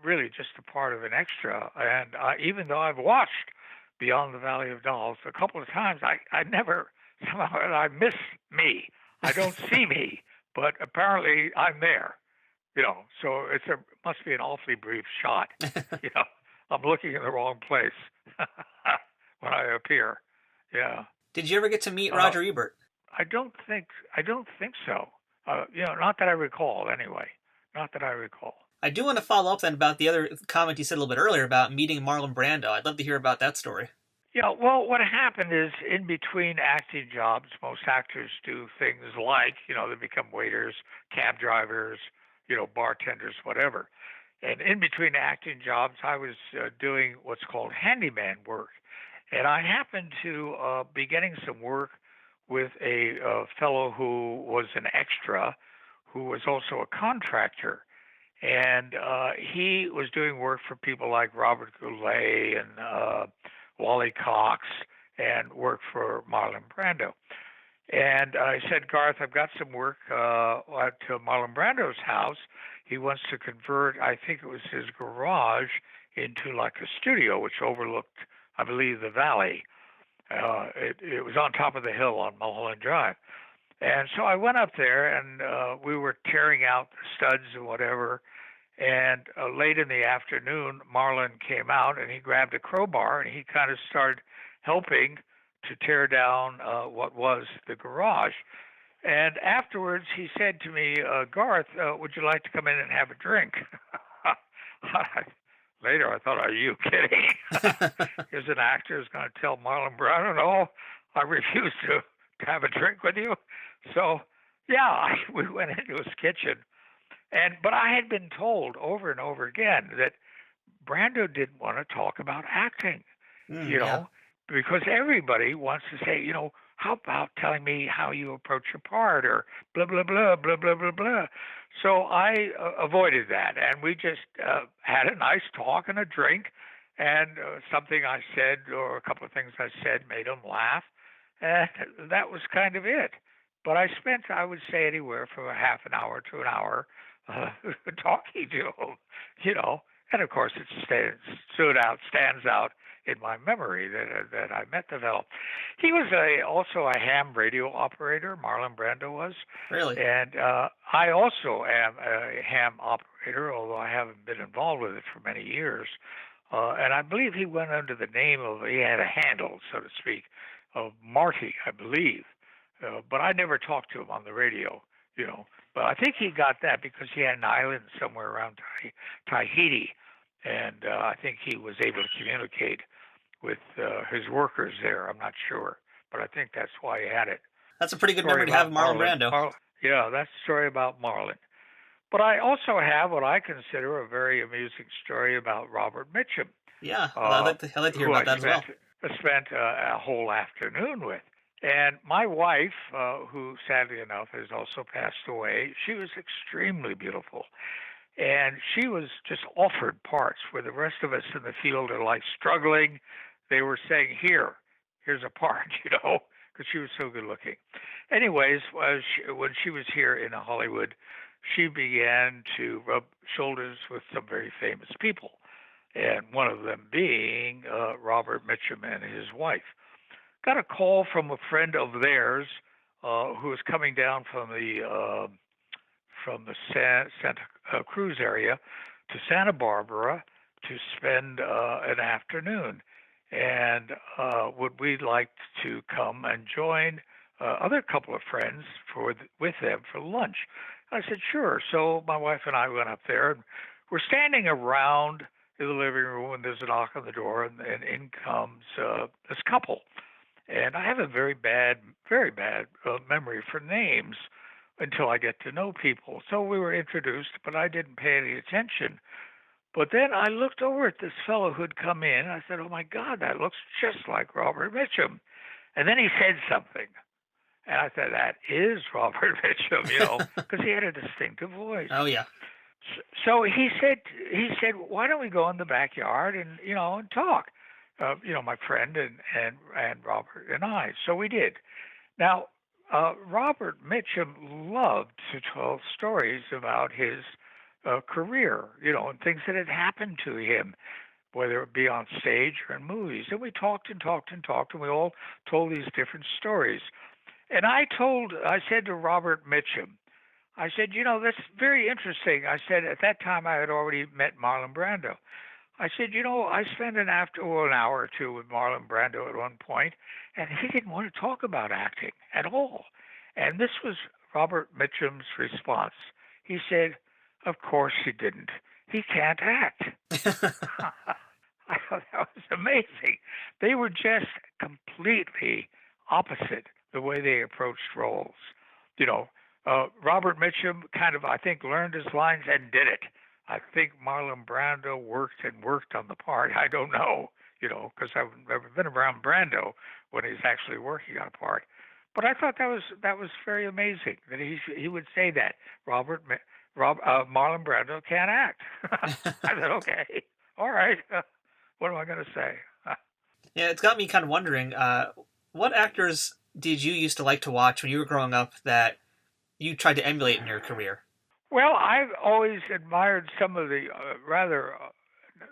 really just a part of an extra. And even though I've watched Beyond the Valley of Dolls a couple of times, I never, somehow I miss me. I don't see me, but apparently I'm there. So must be an awfully brief shot. You know, I'm looking in the wrong place when I appear. Yeah. Did you ever get to meet Roger Ebert? I don't think so. Not that I recall, anyway. Not that I recall. I do want to follow up then about the other comment you said a little bit earlier about meeting Marlon Brando. I'd love to hear about that story. Yeah, well, what happened is in between acting jobs, most actors do things like, they become waiters, cab drivers, bartenders, whatever. And in between acting jobs, I was doing what's called handyman work. And I happened to be getting some work with a fellow who was an extra, who was also a contractor. And he was doing work for people like Robert Goulet and Wally Cox, and worked for Marlon Brando. And I said, Garth, I've got some work at Marlon Brando's house. He wants to convert, I think it was his garage, into like a studio, which overlooked, I believe, the valley. It was on top of the hill on Mulholland Drive. And so I went up there, and we were tearing out the studs and whatever. And late in the afternoon, Marlon came out, and he grabbed a crowbar, and he kind of started helping to tear down what was the garage. And afterwards, he said to me, Garth, would you like to come in and have a drink? Later, I thought, are you kidding? Here's an actor who's going to tell Marlon Brando, no, I refuse to have a drink with you. So, yeah, we went into his kitchen. But I had been told over and over again that Brando didn't want to talk about acting, because everybody wants to say, how about telling me how you approach a part or blah, blah, blah, blah, blah, blah, blah. So I avoided that, and we just had a nice talk and a drink, and something I said or a couple of things I said made him laugh, and that was kind of it. But I spent, I would say, anywhere from a half an hour to an hour talking to him, and of course it stands out in my memory that I met the fellow. He was also a ham radio operator, Marlon Brando was. Really? And I also am a ham operator, although I haven't been involved with it for many years. And I believe he went under the name he had a handle, so to speak, of Marty, I believe. But I never talked to him on the radio, But I think he got that because he had an island somewhere around Tahiti, and I think he was able to communicate with his workers there. I'm not sure, but I think that's why he had it. That's a pretty good memory to have, Marlon Brando. Yeah, that's the story about Marlon. But I also have what I consider a very amusing story about Robert Mitchum. Yeah, I'd like to hear about that as well. I spent a whole afternoon with. And my wife, who sadly enough has also passed away, she was extremely beautiful. And she was just offered parts where the rest of us in the field are like struggling. They were saying, here's a part, because she was so good looking. Anyways, when she was here in Hollywood, she began to rub shoulders with some very famous people, and one of them being Robert Mitchum and his wife. Got a call from a friend of theirs who was coming down from the Santa Cruz area to Santa Barbara to spend an afternoon, and would we like to come and join other couple of friends with them for lunch? I said sure. So my wife and I went up there, and we're standing around in the living room, and there's a knock on the door, and in comes this couple. And I have a very bad memory for names until I get to know people. So we were introduced, but I didn't pay any attention. But then I looked over at this fellow who'd come in. I said, oh, my God, that looks just like Robert Mitchum. And then he said something. And I said, that is Robert Mitchum, because he had a distinctive voice. Oh, yeah. So he said, why don't we go in the backyard and, and talk? My friend and Robert and I. So we did. Now, Robert Mitchum loved to tell stories about his career, and things that had happened to him, whether it be on stage or in movies. And we talked and talked and talked, and we all told these different stories. And I said to Robert Mitchum, I said, that's very interesting. I said, at that time I had already met Marlon Brando. I said, I spent an hour or two with Marlon Brando at one point, and he didn't want to talk about acting at all. And this was Robert Mitchum's response. He said, of course he didn't. He can't act. I thought that was amazing. They were just completely opposite the way they approached roles. Robert Mitchum kind of, I think, learned his lines and did it. I think Marlon Brando worked on the part. I don't know, because I've never been around Brando when he's actually working on a part. But I thought that was very amazing that he would say that Marlon Brando can't act. I said, okay, all right. What am I going to say? Yeah, it's got me kind of wondering, what actors did you used to like to watch when you were growing up that you tried to emulate in your career? Well, I've always admired some of the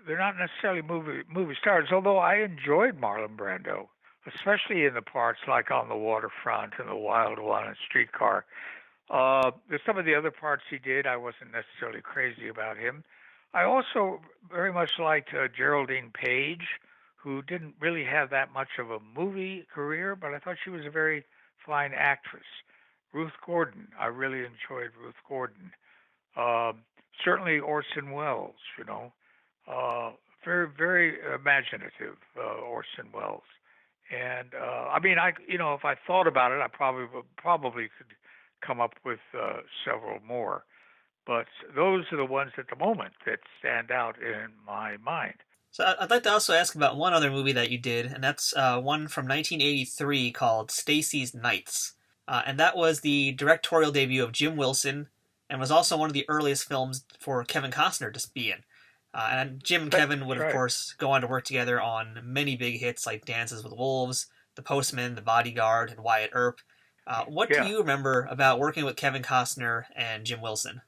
they're not necessarily movie stars, although I enjoyed Marlon Brando, especially in the parts like On the Waterfront and The Wild One and Streetcar. Some of the other parts he did, I wasn't necessarily crazy about him. I also very much liked Geraldine Page, who didn't really have that much of a movie career, but I thought she was a very fine actress. Ruth Gordon, I really enjoyed Ruth Gordon. Certainly Orson Welles, very, very imaginative, Orson Welles. And if I thought about it, I probably could come up with several more. But those are the ones at the moment that stand out in my mind. So I'd like to also ask about one other movie that you did, and that's one from 1983 called Stacy's Nights. And that was the directorial debut of Jim Wilson, and was also one of the earliest films for Kevin Costner to be in. And Jim and Kevin would, of course, go on to work together on many big hits like Dances with Wolves, The Postman, The Bodyguard, and Wyatt Earp. What do you remember about working with Kevin Costner and Jim Wilson?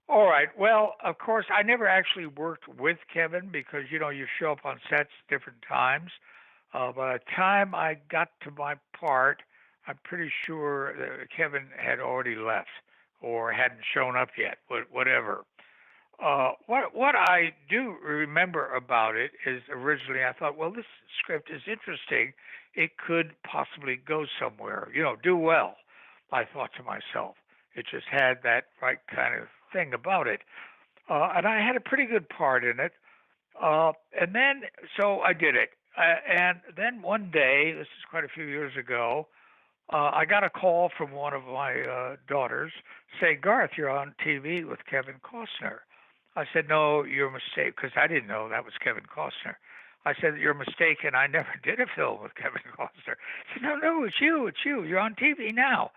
All right. Well, of course, I never actually worked with Kevin because, you show up on sets different times. By the time I got to my part, I'm pretty sure that Kevin had already left or hadn't shown up yet, whatever. What I do remember about it is originally I thought, well, this script is interesting. It could possibly go somewhere, do well, I thought to myself. It just had that right kind of thing about it. And I had a pretty good part in it. And then, so I did it. And then one day, this is quite a few years ago, I got a call from one of my daughters saying, Garth, you're on TV with Kevin Costner. I said, no, you're mistaken, because I didn't know that was Kevin Costner. I said, you're mistaken. I never did a film with Kevin Costner. He said, no, it's you. You're on TV now.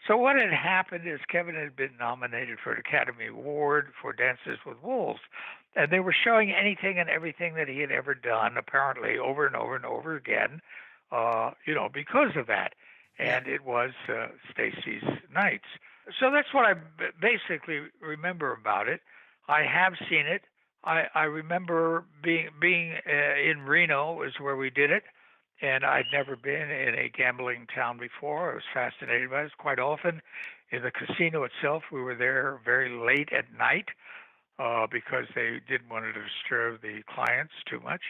So what had happened is Kevin had been nominated for an Academy Award for Dances with Wolves, and they were showing anything and everything that he had ever done, apparently, over and over and over again, because of that. And it was Stacy's Nights. So that's what I basically remember about it. I have seen it. I remember being in Reno is where we did it. And I'd never been in a gambling town before. I was fascinated by it. Quite often in the casino itself, we were there very late at night because they didn't want to disturb the clients too much.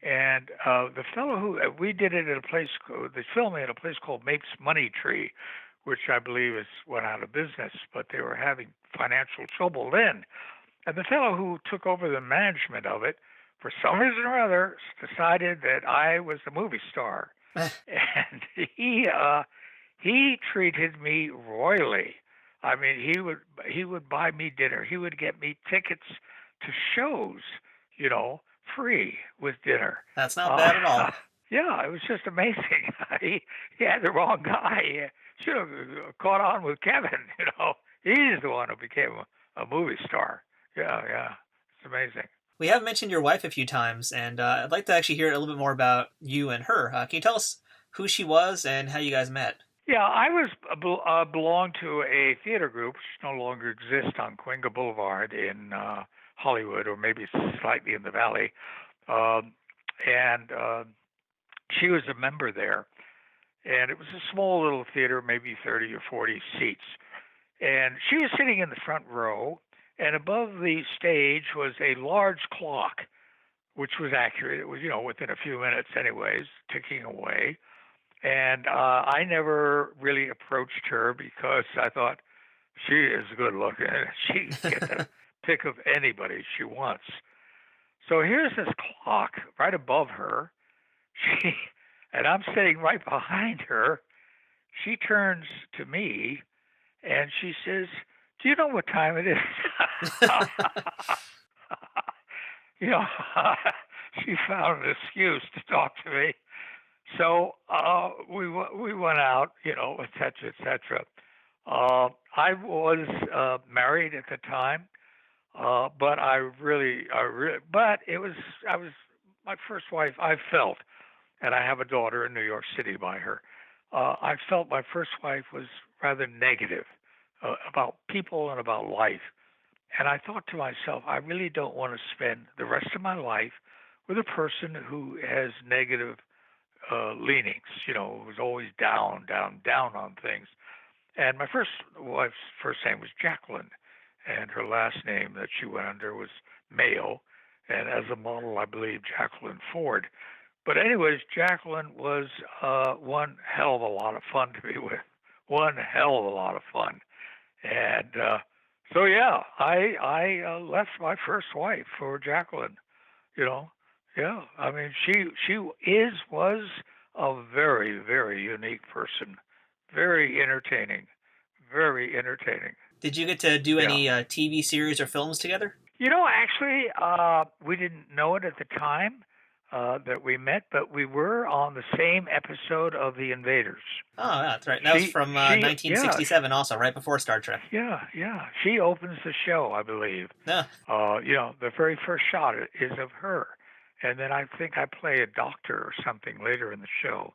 And the fellow who we did it at they filmed it at a place called Mapes Money Tree, which I believe went out of business, but they were having financial trouble then. And the fellow who took over the management of it, for some reason or other, decided that I was a movie star, and he treated me royally. I mean, he would buy me dinner. He would get me tickets to shows, free with dinner. That's not bad at all. Yeah, it was just amazing. He had the wrong guy. He should have caught on with Kevin. He's the one who became a movie star. Yeah, it's amazing. We have mentioned your wife a few times, and I'd like to actually hear a little bit more about you and her. Can you tell us who she was and how you guys met? Yeah, I was belonged to a theater group which no longer exists on Coenga Boulevard in Hollywood, or maybe slightly in the Valley. Um, and she was a member there, and it was a small little theater, maybe 30 or 40 seats. And she was sitting in the front row, and above the stage was a large clock, which was accurate. It was, within a few minutes, anyways, ticking away. And I never really approached her because I thought she is good looking. She can get the pick of anybody she wants. So here's this clock right above her. She and I'm sitting right behind her. She turns to me and she says, "Do you know what time it is?" you know, she found an excuse to talk to me. So we went out, et cetera, et cetera. I was married at the time, but but I was my first wife. I felt, and I have a daughter in New York City by her. I felt my first wife was rather negative about people and about life. And I thought to myself, I really don't want to spend the rest of my life with a person who has negative leanings, who's always down, down, down on things. And my first wife's first name was Jacqueline, and her last name that she went under was Mayo. And as a model, I believe Jacqueline Ford. But anyways, Jacqueline was one hell of a lot of fun to be with. One hell of a lot of fun. And so yeah, I left my first wife for Jacqueline. You know, yeah. I mean, was a very, very unique person. Very entertaining. Very entertaining. Did you get to do Yeah. any TV series or films together? Actually, we didn't know it at the time that we met, but we were on the same episode of The Invaders. Oh, yeah, that's right. That was from 1967 also, right before Star Trek. Yeah. She opens the show, I believe. Yeah. The very first shot is of her. And then I think I play a doctor or something later in the show,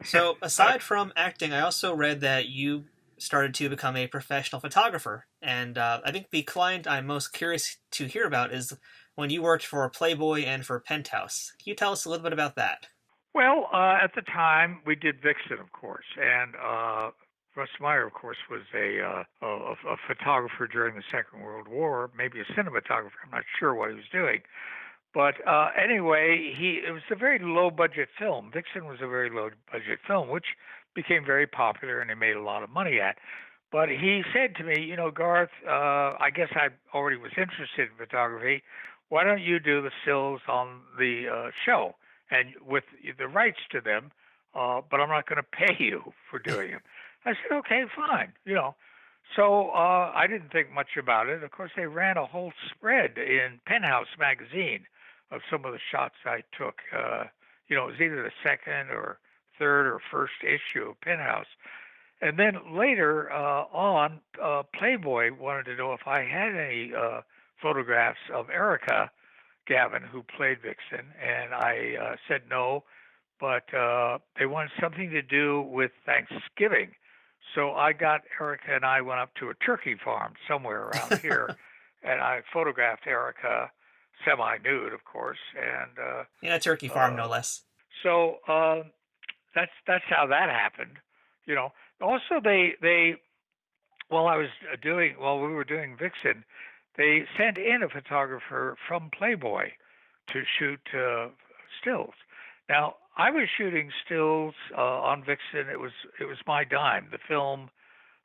So, aside from acting, I also read that you started to become a professional photographer. And I think the client I'm most curious to hear about is when you worked for Playboy and for Penthouse. Can you tell us a little bit about that? Well, at the time, we did Vixen, of course. And Russ Meyer, of course, was a photographer during the Second World War, maybe a cinematographer. I'm not sure what he was doing. But anyway, it was a very low-budget film. Vixen was a very low-budget film, which became very popular and he made a lot of money at. But he said to me, Garth, I guess I already was interested in photography. Why don't you do the stills on the show and with the rights to them, but I'm not going to pay you for doing them. I said, okay, fine, So I didn't think much about it. Of course, they ran a whole spread in Penthouse magazine of some of the shots I took. It was either the second or third or first issue of Penthouse. And then later on, Playboy wanted to know if I had any photographs of Erica Gavin, who played Vixen, and I said no, but they wanted something to do with Thanksgiving. So I got Erica and I went up to a turkey farm somewhere around here, and I photographed Erica semi-nude, of course, and In a turkey farm, no less. So that's how that happened. Also while we were doing Vixen, they sent in a photographer from Playboy to shoot stills. Now I was shooting stills on Vixen. It was my dime. The film,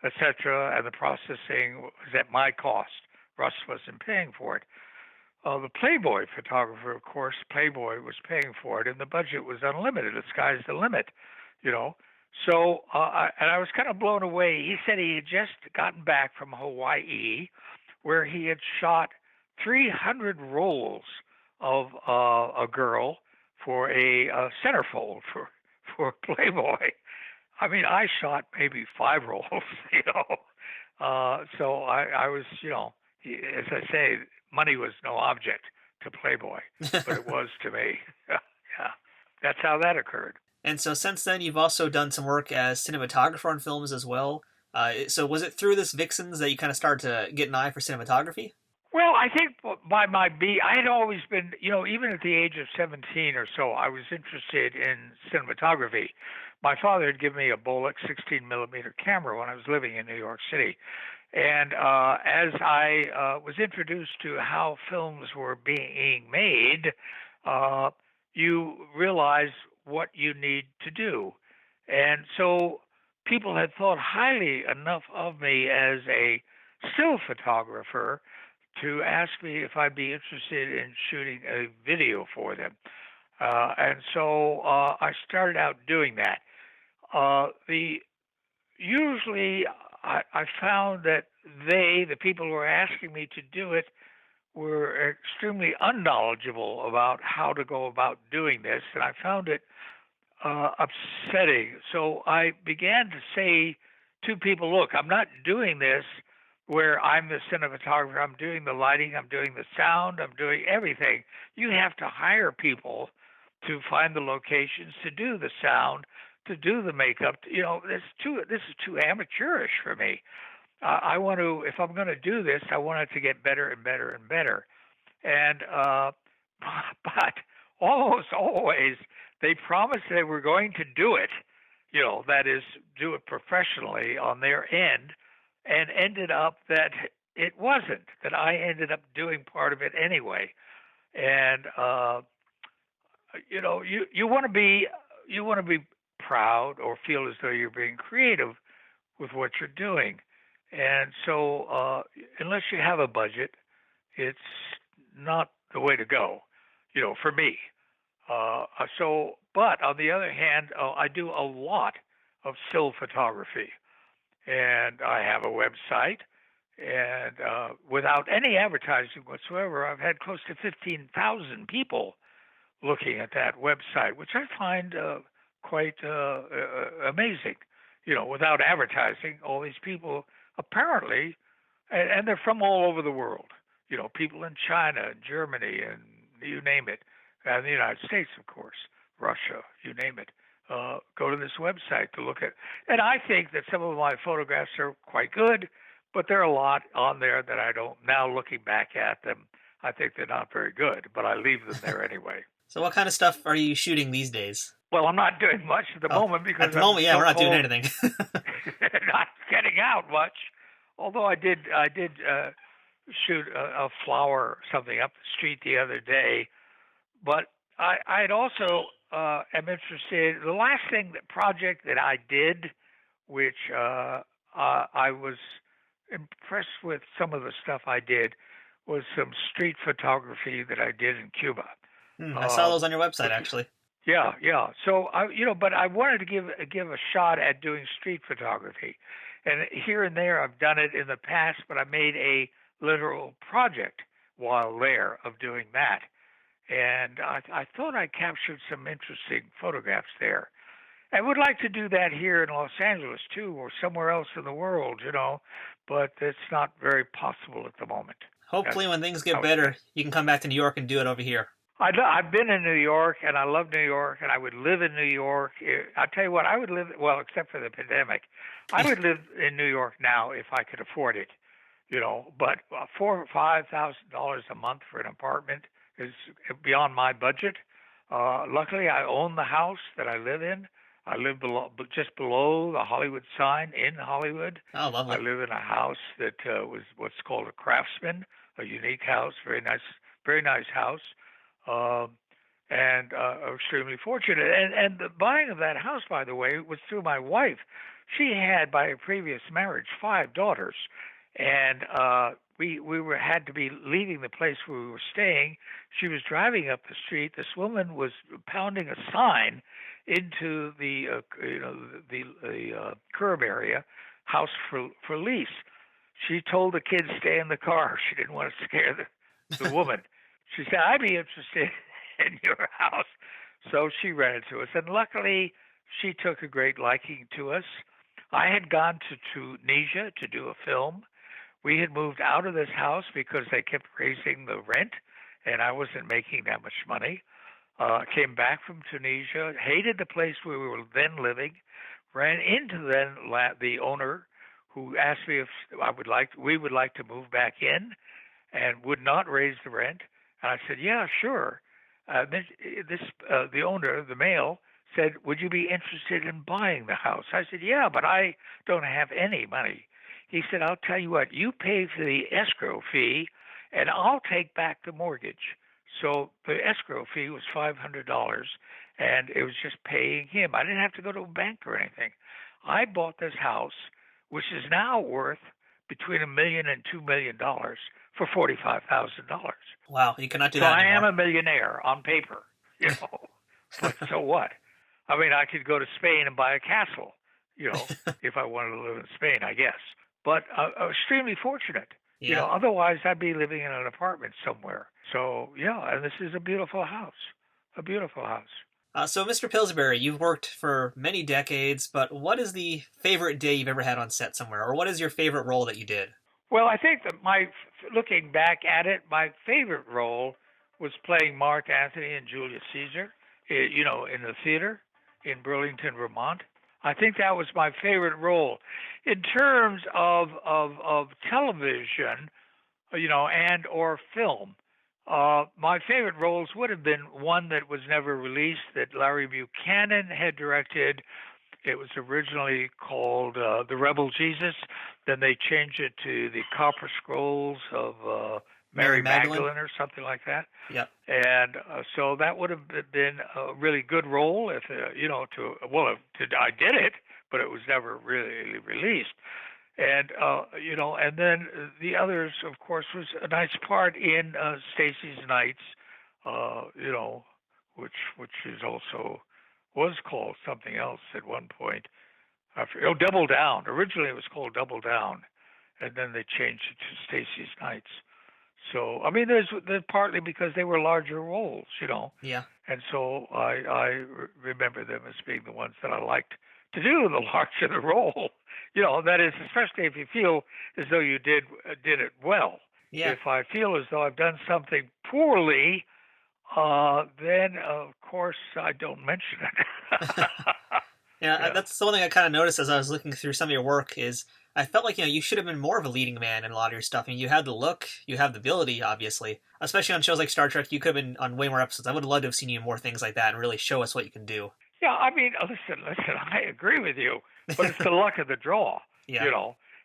etc., and the processing was at my cost. Russ wasn't paying for it. The Playboy photographer, of course, Playboy was paying for it, and the budget was unlimited. The sky's the limit, So, and I was kind of blown away. He said he had just gotten back from Hawaii, where he had shot 300 rolls of a girl for a centerfold for Playboy. I mean, I shot maybe 5 rolls, So I was, as I say, money was no object to Playboy, but it was to me. Yeah, that's how that occurred. And so since then, you've also done some work as cinematographer on films as well. So was it through this Vixens that you kind of started to get an eye for cinematography? Well, I think by my I had always been, even at the age of 17 or so, I was interested in cinematography. My father had given me a Bolex 16 millimeter camera when I was living in New York City. And as I was introduced to how films were being made, you realize what you need to do. And so people had thought highly enough of me as a still photographer to ask me if I'd be interested in shooting a video for them. And so I started out doing that. The Usually I found that the people who were asking me to do it, were extremely unknowledgeable about how to go about doing this, and I found it upsetting. So I began to say to people, look, I'm not doing this where I'm the cinematographer, I'm doing the lighting, I'm doing the sound, I'm doing everything. You have to hire people to find the locations, to do the sound, to do the makeup. This is too amateurish for me. I want to, if I'm going to do this, I want it to get better and better and better. And but almost always they promised they were going to do it, that is, do it professionally on their end, and ended up that it wasn't. That I ended up doing part of it anyway. And you want to be proud or feel as though you're being creative with what you're doing. And so unless you have a budget, it's not the way to go, for me. But on the other hand, I do a lot of still photography, and I have a website, and without any advertising whatsoever, I've had close to 15,000 people looking at that website, which I find quite amazing. Without advertising, all these people apparently, and they're from all over the world. People in China and Germany and you name it, and the United States, of course, Russia, you name it. Go to this website to look at. And I think that some of my photographs are quite good, but there are a lot on there that I don't, now looking back at them, I think they're not very good, but I leave them there anyway. So what kind of stuff are you shooting these days? Well, I'm not doing much at the moment because at the moment, we're not doing anything. Not getting out much. Although I did shoot a flower something up the street the other day, but I'd also am interested. The last project that I did, which I was impressed with some of the stuff I did, was some street photography that I did in Cuba. I saw those on your website, actually. Yeah. So but I wanted to give a shot at doing street photography, and here and there I've done it in the past, but I made a literal project while there of doing that, and I thought I captured some interesting photographs there. I would like to do that here in Los Angeles too, or somewhere else in the world, but it's not very possible at the moment. Hopefully, when things get better, you can come back to New York and do it over here. I've been in New York, and I love New York, and I would live in New York. I'll tell you what, I would live, well, except for the pandemic, I would live in New York now if I could afford it, but $4,000 or $5,000 a month for an apartment is beyond my budget. Luckily, I own the house that I live in. I live just below the Hollywood sign in Hollywood. Oh, lovely. I live in a house that was what's called a Craftsman, a unique house, very nice house. And extremely fortunate. And the buying of that house, by the way, was through my wife. She had, by a previous marriage, 5 daughters, and we had to be leaving the place where we were staying. She was driving up the street. This woman was pounding a sign into the curb area, house for lease. She told the kids stay in the car. She didn't want to scare the woman. She said, I'd be interested in your house. So she rented to us. And luckily, she took a great liking to us. I had gone to Tunisia to do a film. We had moved out of this house because they kept raising the rent, and I wasn't making that much money. Came back from Tunisia, hated the place where we were then living, ran into the owner, who asked me if we would like to move back in, and would not raise the rent. And I said, yeah, sure. The owner, the male, said, would you be interested in buying the house? I said, yeah, but I don't have any money. He said, I'll tell you what, you pay for the escrow fee, and I'll take back the mortgage. So the escrow fee was $500, and it was just paying him. I didn't have to go to a bank or anything. I bought this house, which is now worth between $1 million and $2 million for $45,000. Wow, you cannot do so that I anymore. am a millionaire on paper, But so what? I mean, I could go to Spain and buy a castle, if I wanted to live in Spain, I guess. But extremely fortunate. Yeah. Otherwise I'd be living in an apartment somewhere. So, yeah, and this is a beautiful house. A beautiful house. So, Mr. Pillsbury, you've worked for many decades, but what is the favorite day you've ever had on set somewhere? Or what is your favorite role that you did? Well, I think that looking back at it, my favorite role was playing Mark Antony and Julius Caesar, in the theater in Burlington, Vermont. I think that was my favorite role. In terms of television, and or film, my favorite roles would have been one that was never released that Larry Buchanan had directed. It was originally called The Rebel Jesus. Then they changed it to The Copper Scrolls of Mary Magdalene or something like that. Yep. And so that would have been a really good role if, I did it, but it was never really released. And, and then the others, of course, was a nice part in Stacy's Nights, which is also was called something else at one point. Double Down. Originally it was called Double Down, and then they changed it to Stacy's Nights. So, I mean, there's partly because they were larger roles, Yeah. And so I remember them as being the ones that I liked to do, the larger the role. That is, especially if you feel as though you did it well. Yeah. If I feel as though I've done something poorly, then of course I don't mention it. Yeah, that's the one thing I kind of noticed as I was looking through some of your work is I felt like, you should have been more of a leading man in a lot of your stuff. I mean, you had the look, you have the ability, obviously. Especially on shows like Star Trek, you could have been on way more episodes. I would have loved to have seen you in more things like that and really show us what you can do. Yeah, I mean, listen, I agree with you, but it's the luck of the draw, Yeah.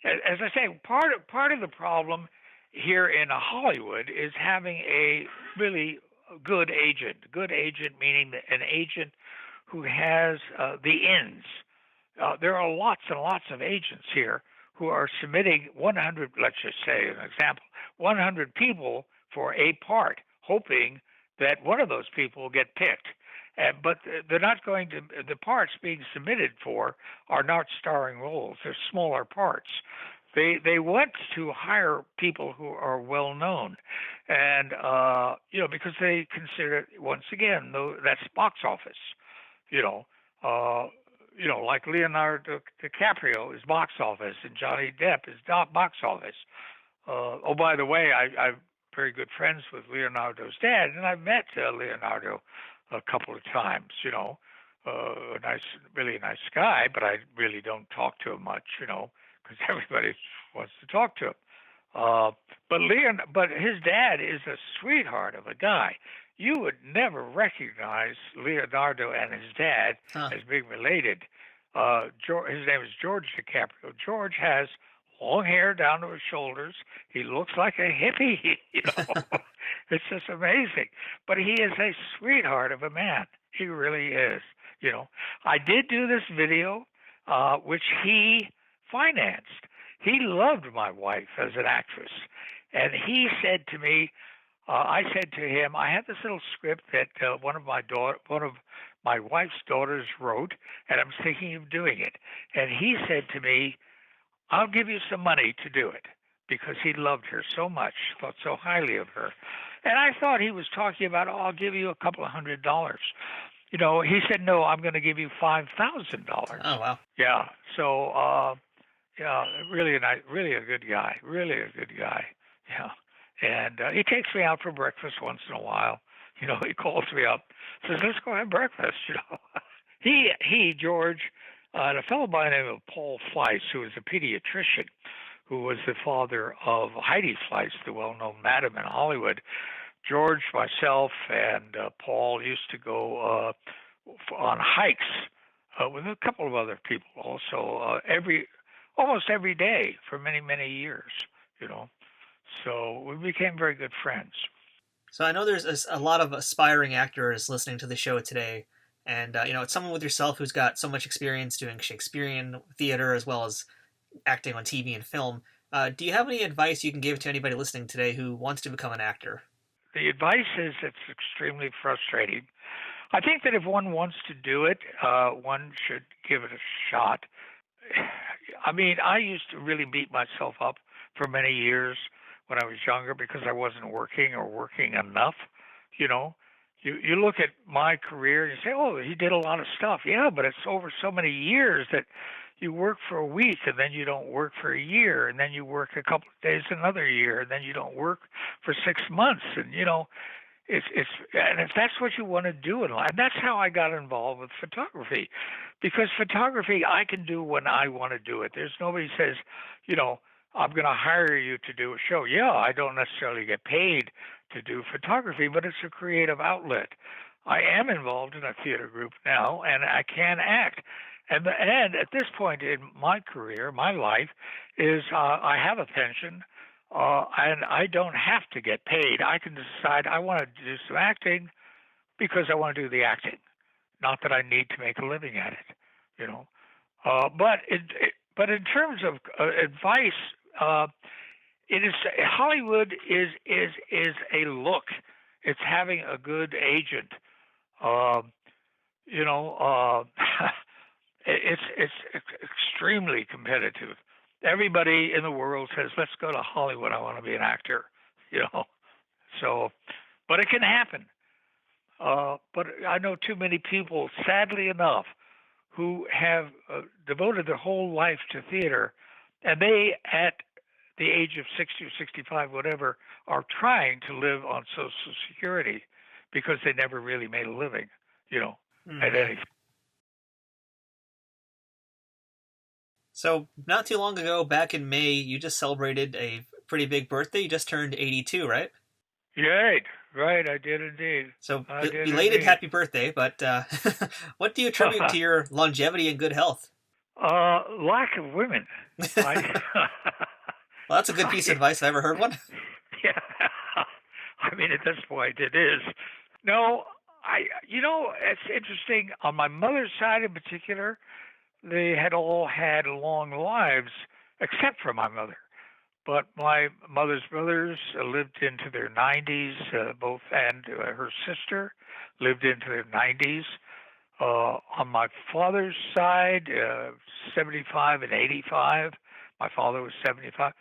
As I say, part of the problem here in Hollywood is having a really good agent. Good agent meaning an agent who has the ins. There are lots and lots of agents here who are submitting 100, let's just say an example, 100 people for a part, hoping that one of those people will get picked. But they're not going to, the parts being submitted for are not starring roles. They're smaller parts. They want to hire people who are well known, and because they consider it, once again, that's box office. Like Leonardo DiCaprio is box office, and Johnny Depp is not box office. By the way, I'm very good friends with Leonardo's dad, and I've met Leonardo a couple of times. Really nice guy, but I really don't talk to him much. Because everybody wants to talk to him. But his dad is a sweetheart of a guy. You would never recognize Leonardo and his dad as being related. His name is George DiCaprio. George has long hair down to his shoulders. He looks like a hippie. It's just amazing. But he is a sweetheart of a man. He really is. I did do this video, which he financed. He loved my wife as an actress, and he said to me, I said to him, I have this little script that one of my wife's daughters wrote, and I'm thinking of doing it. And he said to me, I'll give you some money to do it, because he loved her so much, thought so highly of her. And I thought he was talking about, I'll give you a couple of $100. He said, no, I'm going to give you $5,000. Oh, wow. Yeah. So, really a good guy. Really a good guy. Yeah. And he takes me out for breakfast once in a while. He calls me up, says, let's go have breakfast, George, and a fellow by the name of Paul Fleiss, who was a pediatrician, who was the father of Heidi Fleiss, the well-known madam in Hollywood. George, myself, and Paul used to go on hikes with a couple of other people also almost every day for many, many years, So we became very good friends. So I know there's a lot of aspiring actors listening to the show today, and it's someone with yourself who's got so much experience doing Shakespearean theater as well as acting on TV and film. Do you have any advice you can give to anybody listening today who wants to become an actor? The advice is it's extremely frustrating. I think that if one wants to do it, one should give it a shot. I mean, I used to really beat myself up for many years when I was younger because I wasn't working or working enough. You look at my career and you say, oh, he did a lot of stuff. Yeah, but it's over so many years that you work for a week and then you don't work for a year and then you work a couple of days another year and then you don't work for 6 months. And, and if that's what you want to do in life, and that's how I got involved with photography, because photography I can do when I want to do it. There's nobody says, I'm going to hire you to do a show. Yeah, I don't necessarily get paid to do photography, but it's a creative outlet. I am involved in a theater group now, and I can act. And at this point in my career, my life, is I have a pension, and I don't have to get paid. I can decide I want to do some acting because I want to do the acting, not that I need to make a living at it, But in terms of advice, it is Hollywood is a look. It's having a good agent. It's extremely competitive. Everybody in the world says, "Let's go to Hollywood. I want to be an actor." So, but it can happen. But I know too many people, sadly enough, who have devoted their whole life to theater, and they, at the age of 60 or 65, whatever, are trying to live on Social Security because they never really made a living, at any. So not too long ago, back in May, you just celebrated a pretty big birthday. You just turned 82, right? Right, I did indeed. So belated happy birthday, but what do you attribute to your longevity and good health? Lack of women. Well, that's a good piece of advice. I've ever heard one. Yeah. I mean, at this point, it is. No, it's interesting. On my mother's side in particular, they had all had long lives, except for my mother. But my mother's brothers lived into their 90s, both, and her sister lived into their 90s. On my father's side, 75 and 85. My father was 75.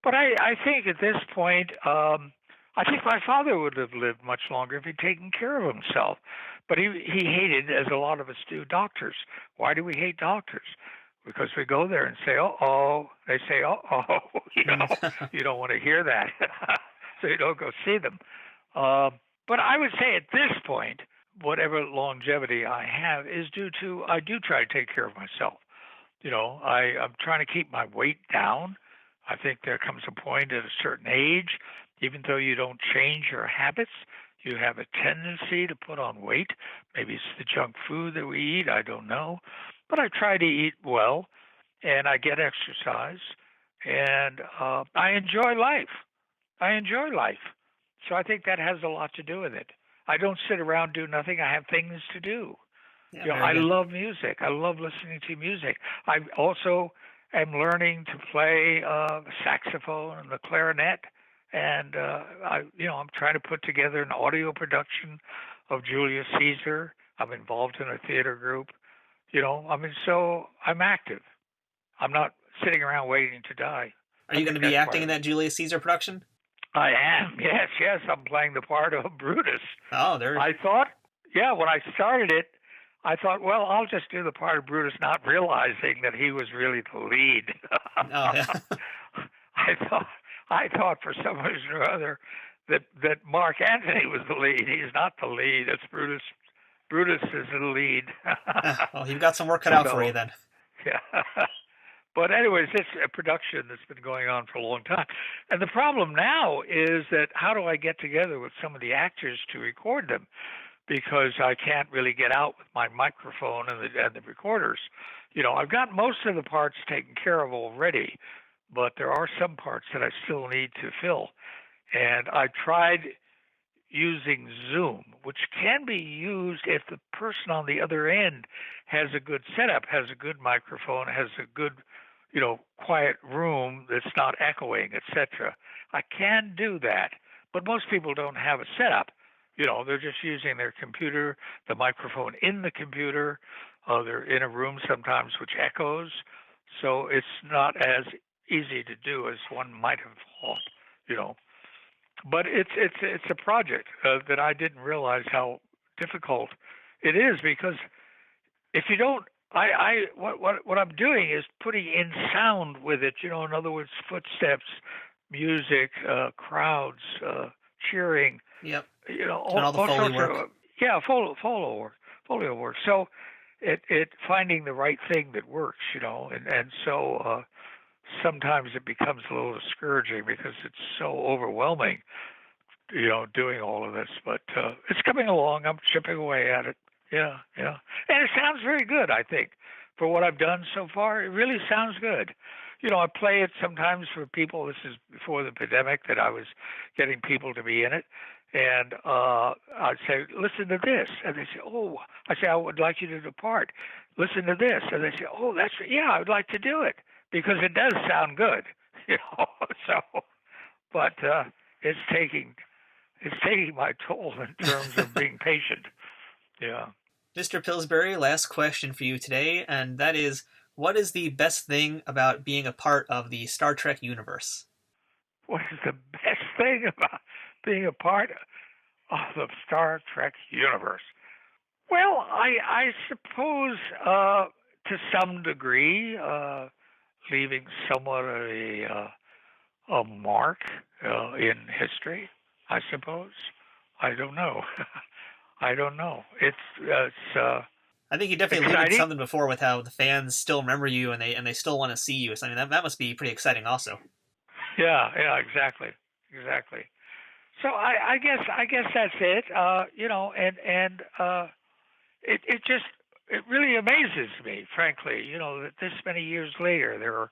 But I think at this point, I think my father would have lived much longer if he'd taken care of himself. But he hated, as a lot of us do, doctors. Why do we hate doctors? Because we go there and say, uh-oh. They say, uh-oh. You don't want to hear that. So you don't go see them. But I would say at this point, whatever longevity I have is due to, I do try to take care of myself. I'm trying to keep my weight down. I think there comes a point at a certain age, even though you don't change your habits, you have a tendency to put on weight. Maybe it's the junk food that we eat, I don't know. But I try to eat well, and I get exercise, and I enjoy life. So I think that has a lot to do with it. I don't sit around do nothing. I have things to do. Yeah, I love music. I love listening to music. I also am learning to play saxophone and the clarinet, and I'm trying to put together an audio production of Julius Caesar. I'm involved in a theater group. So I'm active. I'm not sitting around waiting to die. Are you going to be acting in that Julius Caesar production? I am. Yes. I'm playing the part of Brutus. Oh, there. I thought, when I started it, I thought, well, I'll just do the part of Brutus, not realizing that he was really the lead. Oh, yeah. I thought for some reason or other that Mark Antony was the lead. He's not the lead. It's Brutus. Brutus is the lead. Well, you've got some work cut out for you then. Yeah. But anyways, it's a production that's been going on for a long time. And the problem now is that how do I get together with some of the actors to record them? Because I can't really get out with my microphone and the recorders. I've got most of the parts taken care of already, but there are some parts that I still need to fill. And I tried using Zoom, which can be used if the person on the other end has a good setup, has a good microphone, has a good, quiet room that's not echoing, etc. I can do that, but most people don't have a setup. They're just using their computer, the microphone in the computer. They're in a room sometimes which echoes, so it's not as easy to do as one might have thought. But it's a project that I didn't realize how difficult it is, because if you don't, what I'm doing is putting in sound with it. In other words, footsteps, music, crowds, cheering. Yep. All the Foley sorts work. Foley work. So it finding the right thing that works. And so. Sometimes it becomes a little discouraging because it's so overwhelming, doing all of this. But it's coming along. I'm chipping away at it. Yeah. And it sounds very good, I think. For what I've done so far, it really sounds good. I play it sometimes for people. This is before the pandemic that I was getting people to be in it. And I'd say, listen to this. And they say, oh, I say, I would like you to depart. Listen to this. And they say, oh, I would like to do it. Because it does sound good, So, but it's taking my toll in terms of being patient. Yeah. Mr. Pillsbury, last question for you today, and that is, what is the best thing about being a part of the Star Trek universe? What is the best thing about being a part of the Star Trek universe? Well, I suppose to some degree. Leaving somewhat of a mark in history, I suppose. I don't know. It's I think you definitely exciting. alluded to something before with how the fans still remember you and they still want to see you. So that must be pretty exciting, also. Yeah, exactly. So I guess that's it. It really amazes me, frankly, that this many years later there are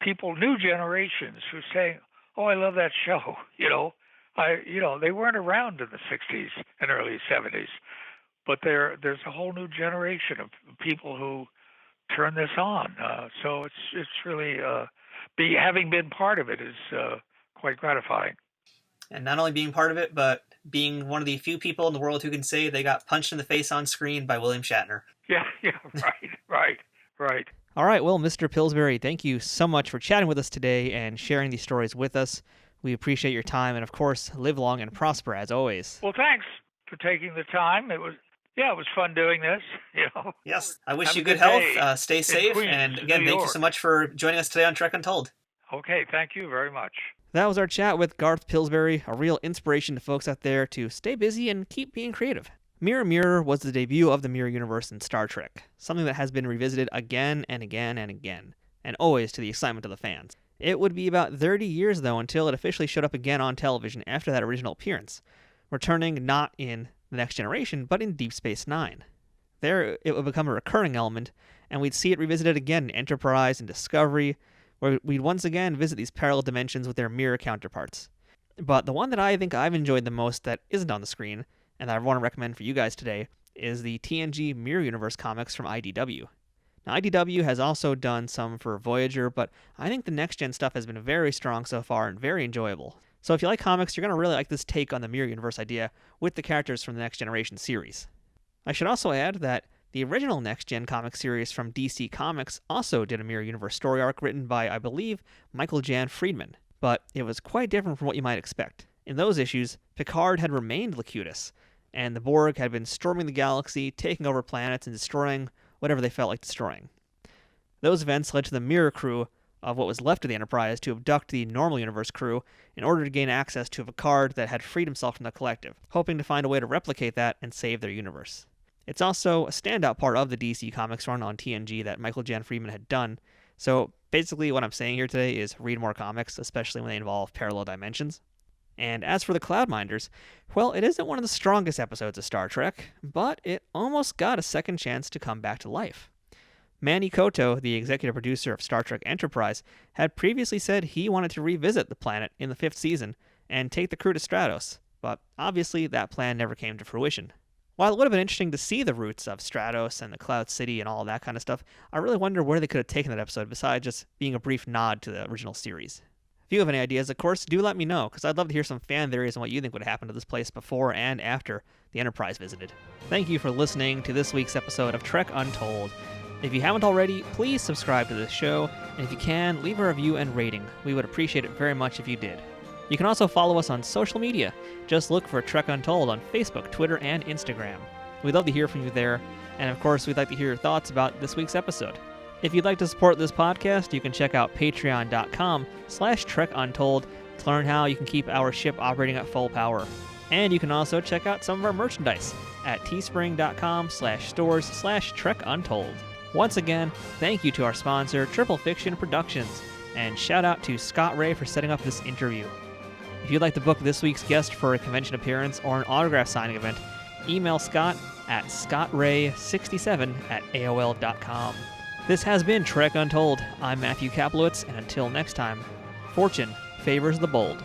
people, new generations, who say, "Oh, I love that show." They weren't around in the '60s and early '70s, but there's a whole new generation of people who turn this on. So it's really having been part of it is quite gratifying. And not only being part of it, but being one of the few people in the world who can say they got punched in the face on screen by William Shatner. Yeah, right. All right, well, Mr. Pillsbury, thank you so much for chatting with us today and sharing these stories with us. We appreciate your time, and of course, live long and prosper as always. Well, thanks for taking the time. It was fun doing this. Yes, I wish you good health. Stay safe, Queens, and again, New thank you York. so much for joining us today on Trek Untold. Okay, thank you very much. That was our chat with Garth Pillsbury, a real inspiration to folks out there to stay busy and keep being creative. Mirror Mirror was the debut of the Mirror universe in Star Trek, something that has been revisited again and again and again, and always to the excitement of the fans. It would be about 30 years, though, until it officially showed up again on television after that original appearance, returning not in The Next Generation, but in Deep Space Nine. There, it would become a recurring element, and we'd see it revisited again in Enterprise and Discovery, where we'd once again visit these parallel dimensions with their mirror counterparts. But the one that I think I've enjoyed the most that isn't on the screen, and that I want to recommend for you guys today, is the TNG Mirror Universe comics from IDW. Now, IDW has also done some for Voyager, but I think the next-gen stuff has been very strong so far and very enjoyable. So if you like comics, you're going to really like this take on the Mirror Universe idea with the characters from the Next Generation series. I should also add that the original Next Gen comic series from DC Comics also did a Mirror Universe story arc written by, I believe, Michael Jan Friedman, but it was quite different from what you might expect. In those issues, Picard had remained Locutus, and the Borg had been storming the galaxy, taking over planets, and destroying whatever they felt like destroying. Those events led to the Mirror crew of what was left of the Enterprise to abduct the normal universe crew in order to gain access to a card that had freed himself from the Collective, hoping to find a way to replicate that and save their universe. It's also a standout part of the DC Comics run on TNG that Michael Jan Friedman had done, so basically what I'm saying here today is read more comics, especially when they involve parallel dimensions. And as for the Cloudminders, well, it isn't one of the strongest episodes of Star Trek, but it almost got a second chance to come back to life. Manny Koto, the executive producer of Star Trek Enterprise, had previously said he wanted to revisit the planet in the 5th season and take the crew to Stratos, but obviously that plan never came to fruition. While it would have been interesting to see the roots of Stratos and the Cloud City and all that kind of stuff, I really wonder where they could have taken that episode besides just being a brief nod to the original series. If you have any ideas, of course, do let me know, because I'd love to hear some fan theories on what you think would happen to this place before and after the Enterprise visited. Thank you for listening to this week's episode of Trek Untold. If you haven't already, please subscribe to this show, and if you can, leave a review and rating. We would appreciate it very much if you did. You can also follow us on social media. Just look for Trek Untold on Facebook, Twitter, and Instagram. We'd love to hear from you there, and of course, we'd like to hear your thoughts about this week's episode. If you'd like to support this podcast, you can check out patreon.com/TrekUntold to learn how you can keep our ship operating at full power. And you can also check out some of our merchandise at teespring.com/stores/TrekUntold. Once again, thank you to our sponsor, Triple Fiction Productions, and shout out to Scott Ray for setting up this interview. If you'd like to book this week's guest for a convention appearance or an autograph signing event, email Scott at scottray67@aol.com. This has been Trek Untold. I'm Matthew Kaplowitz, and until next time, fortune favors the bold.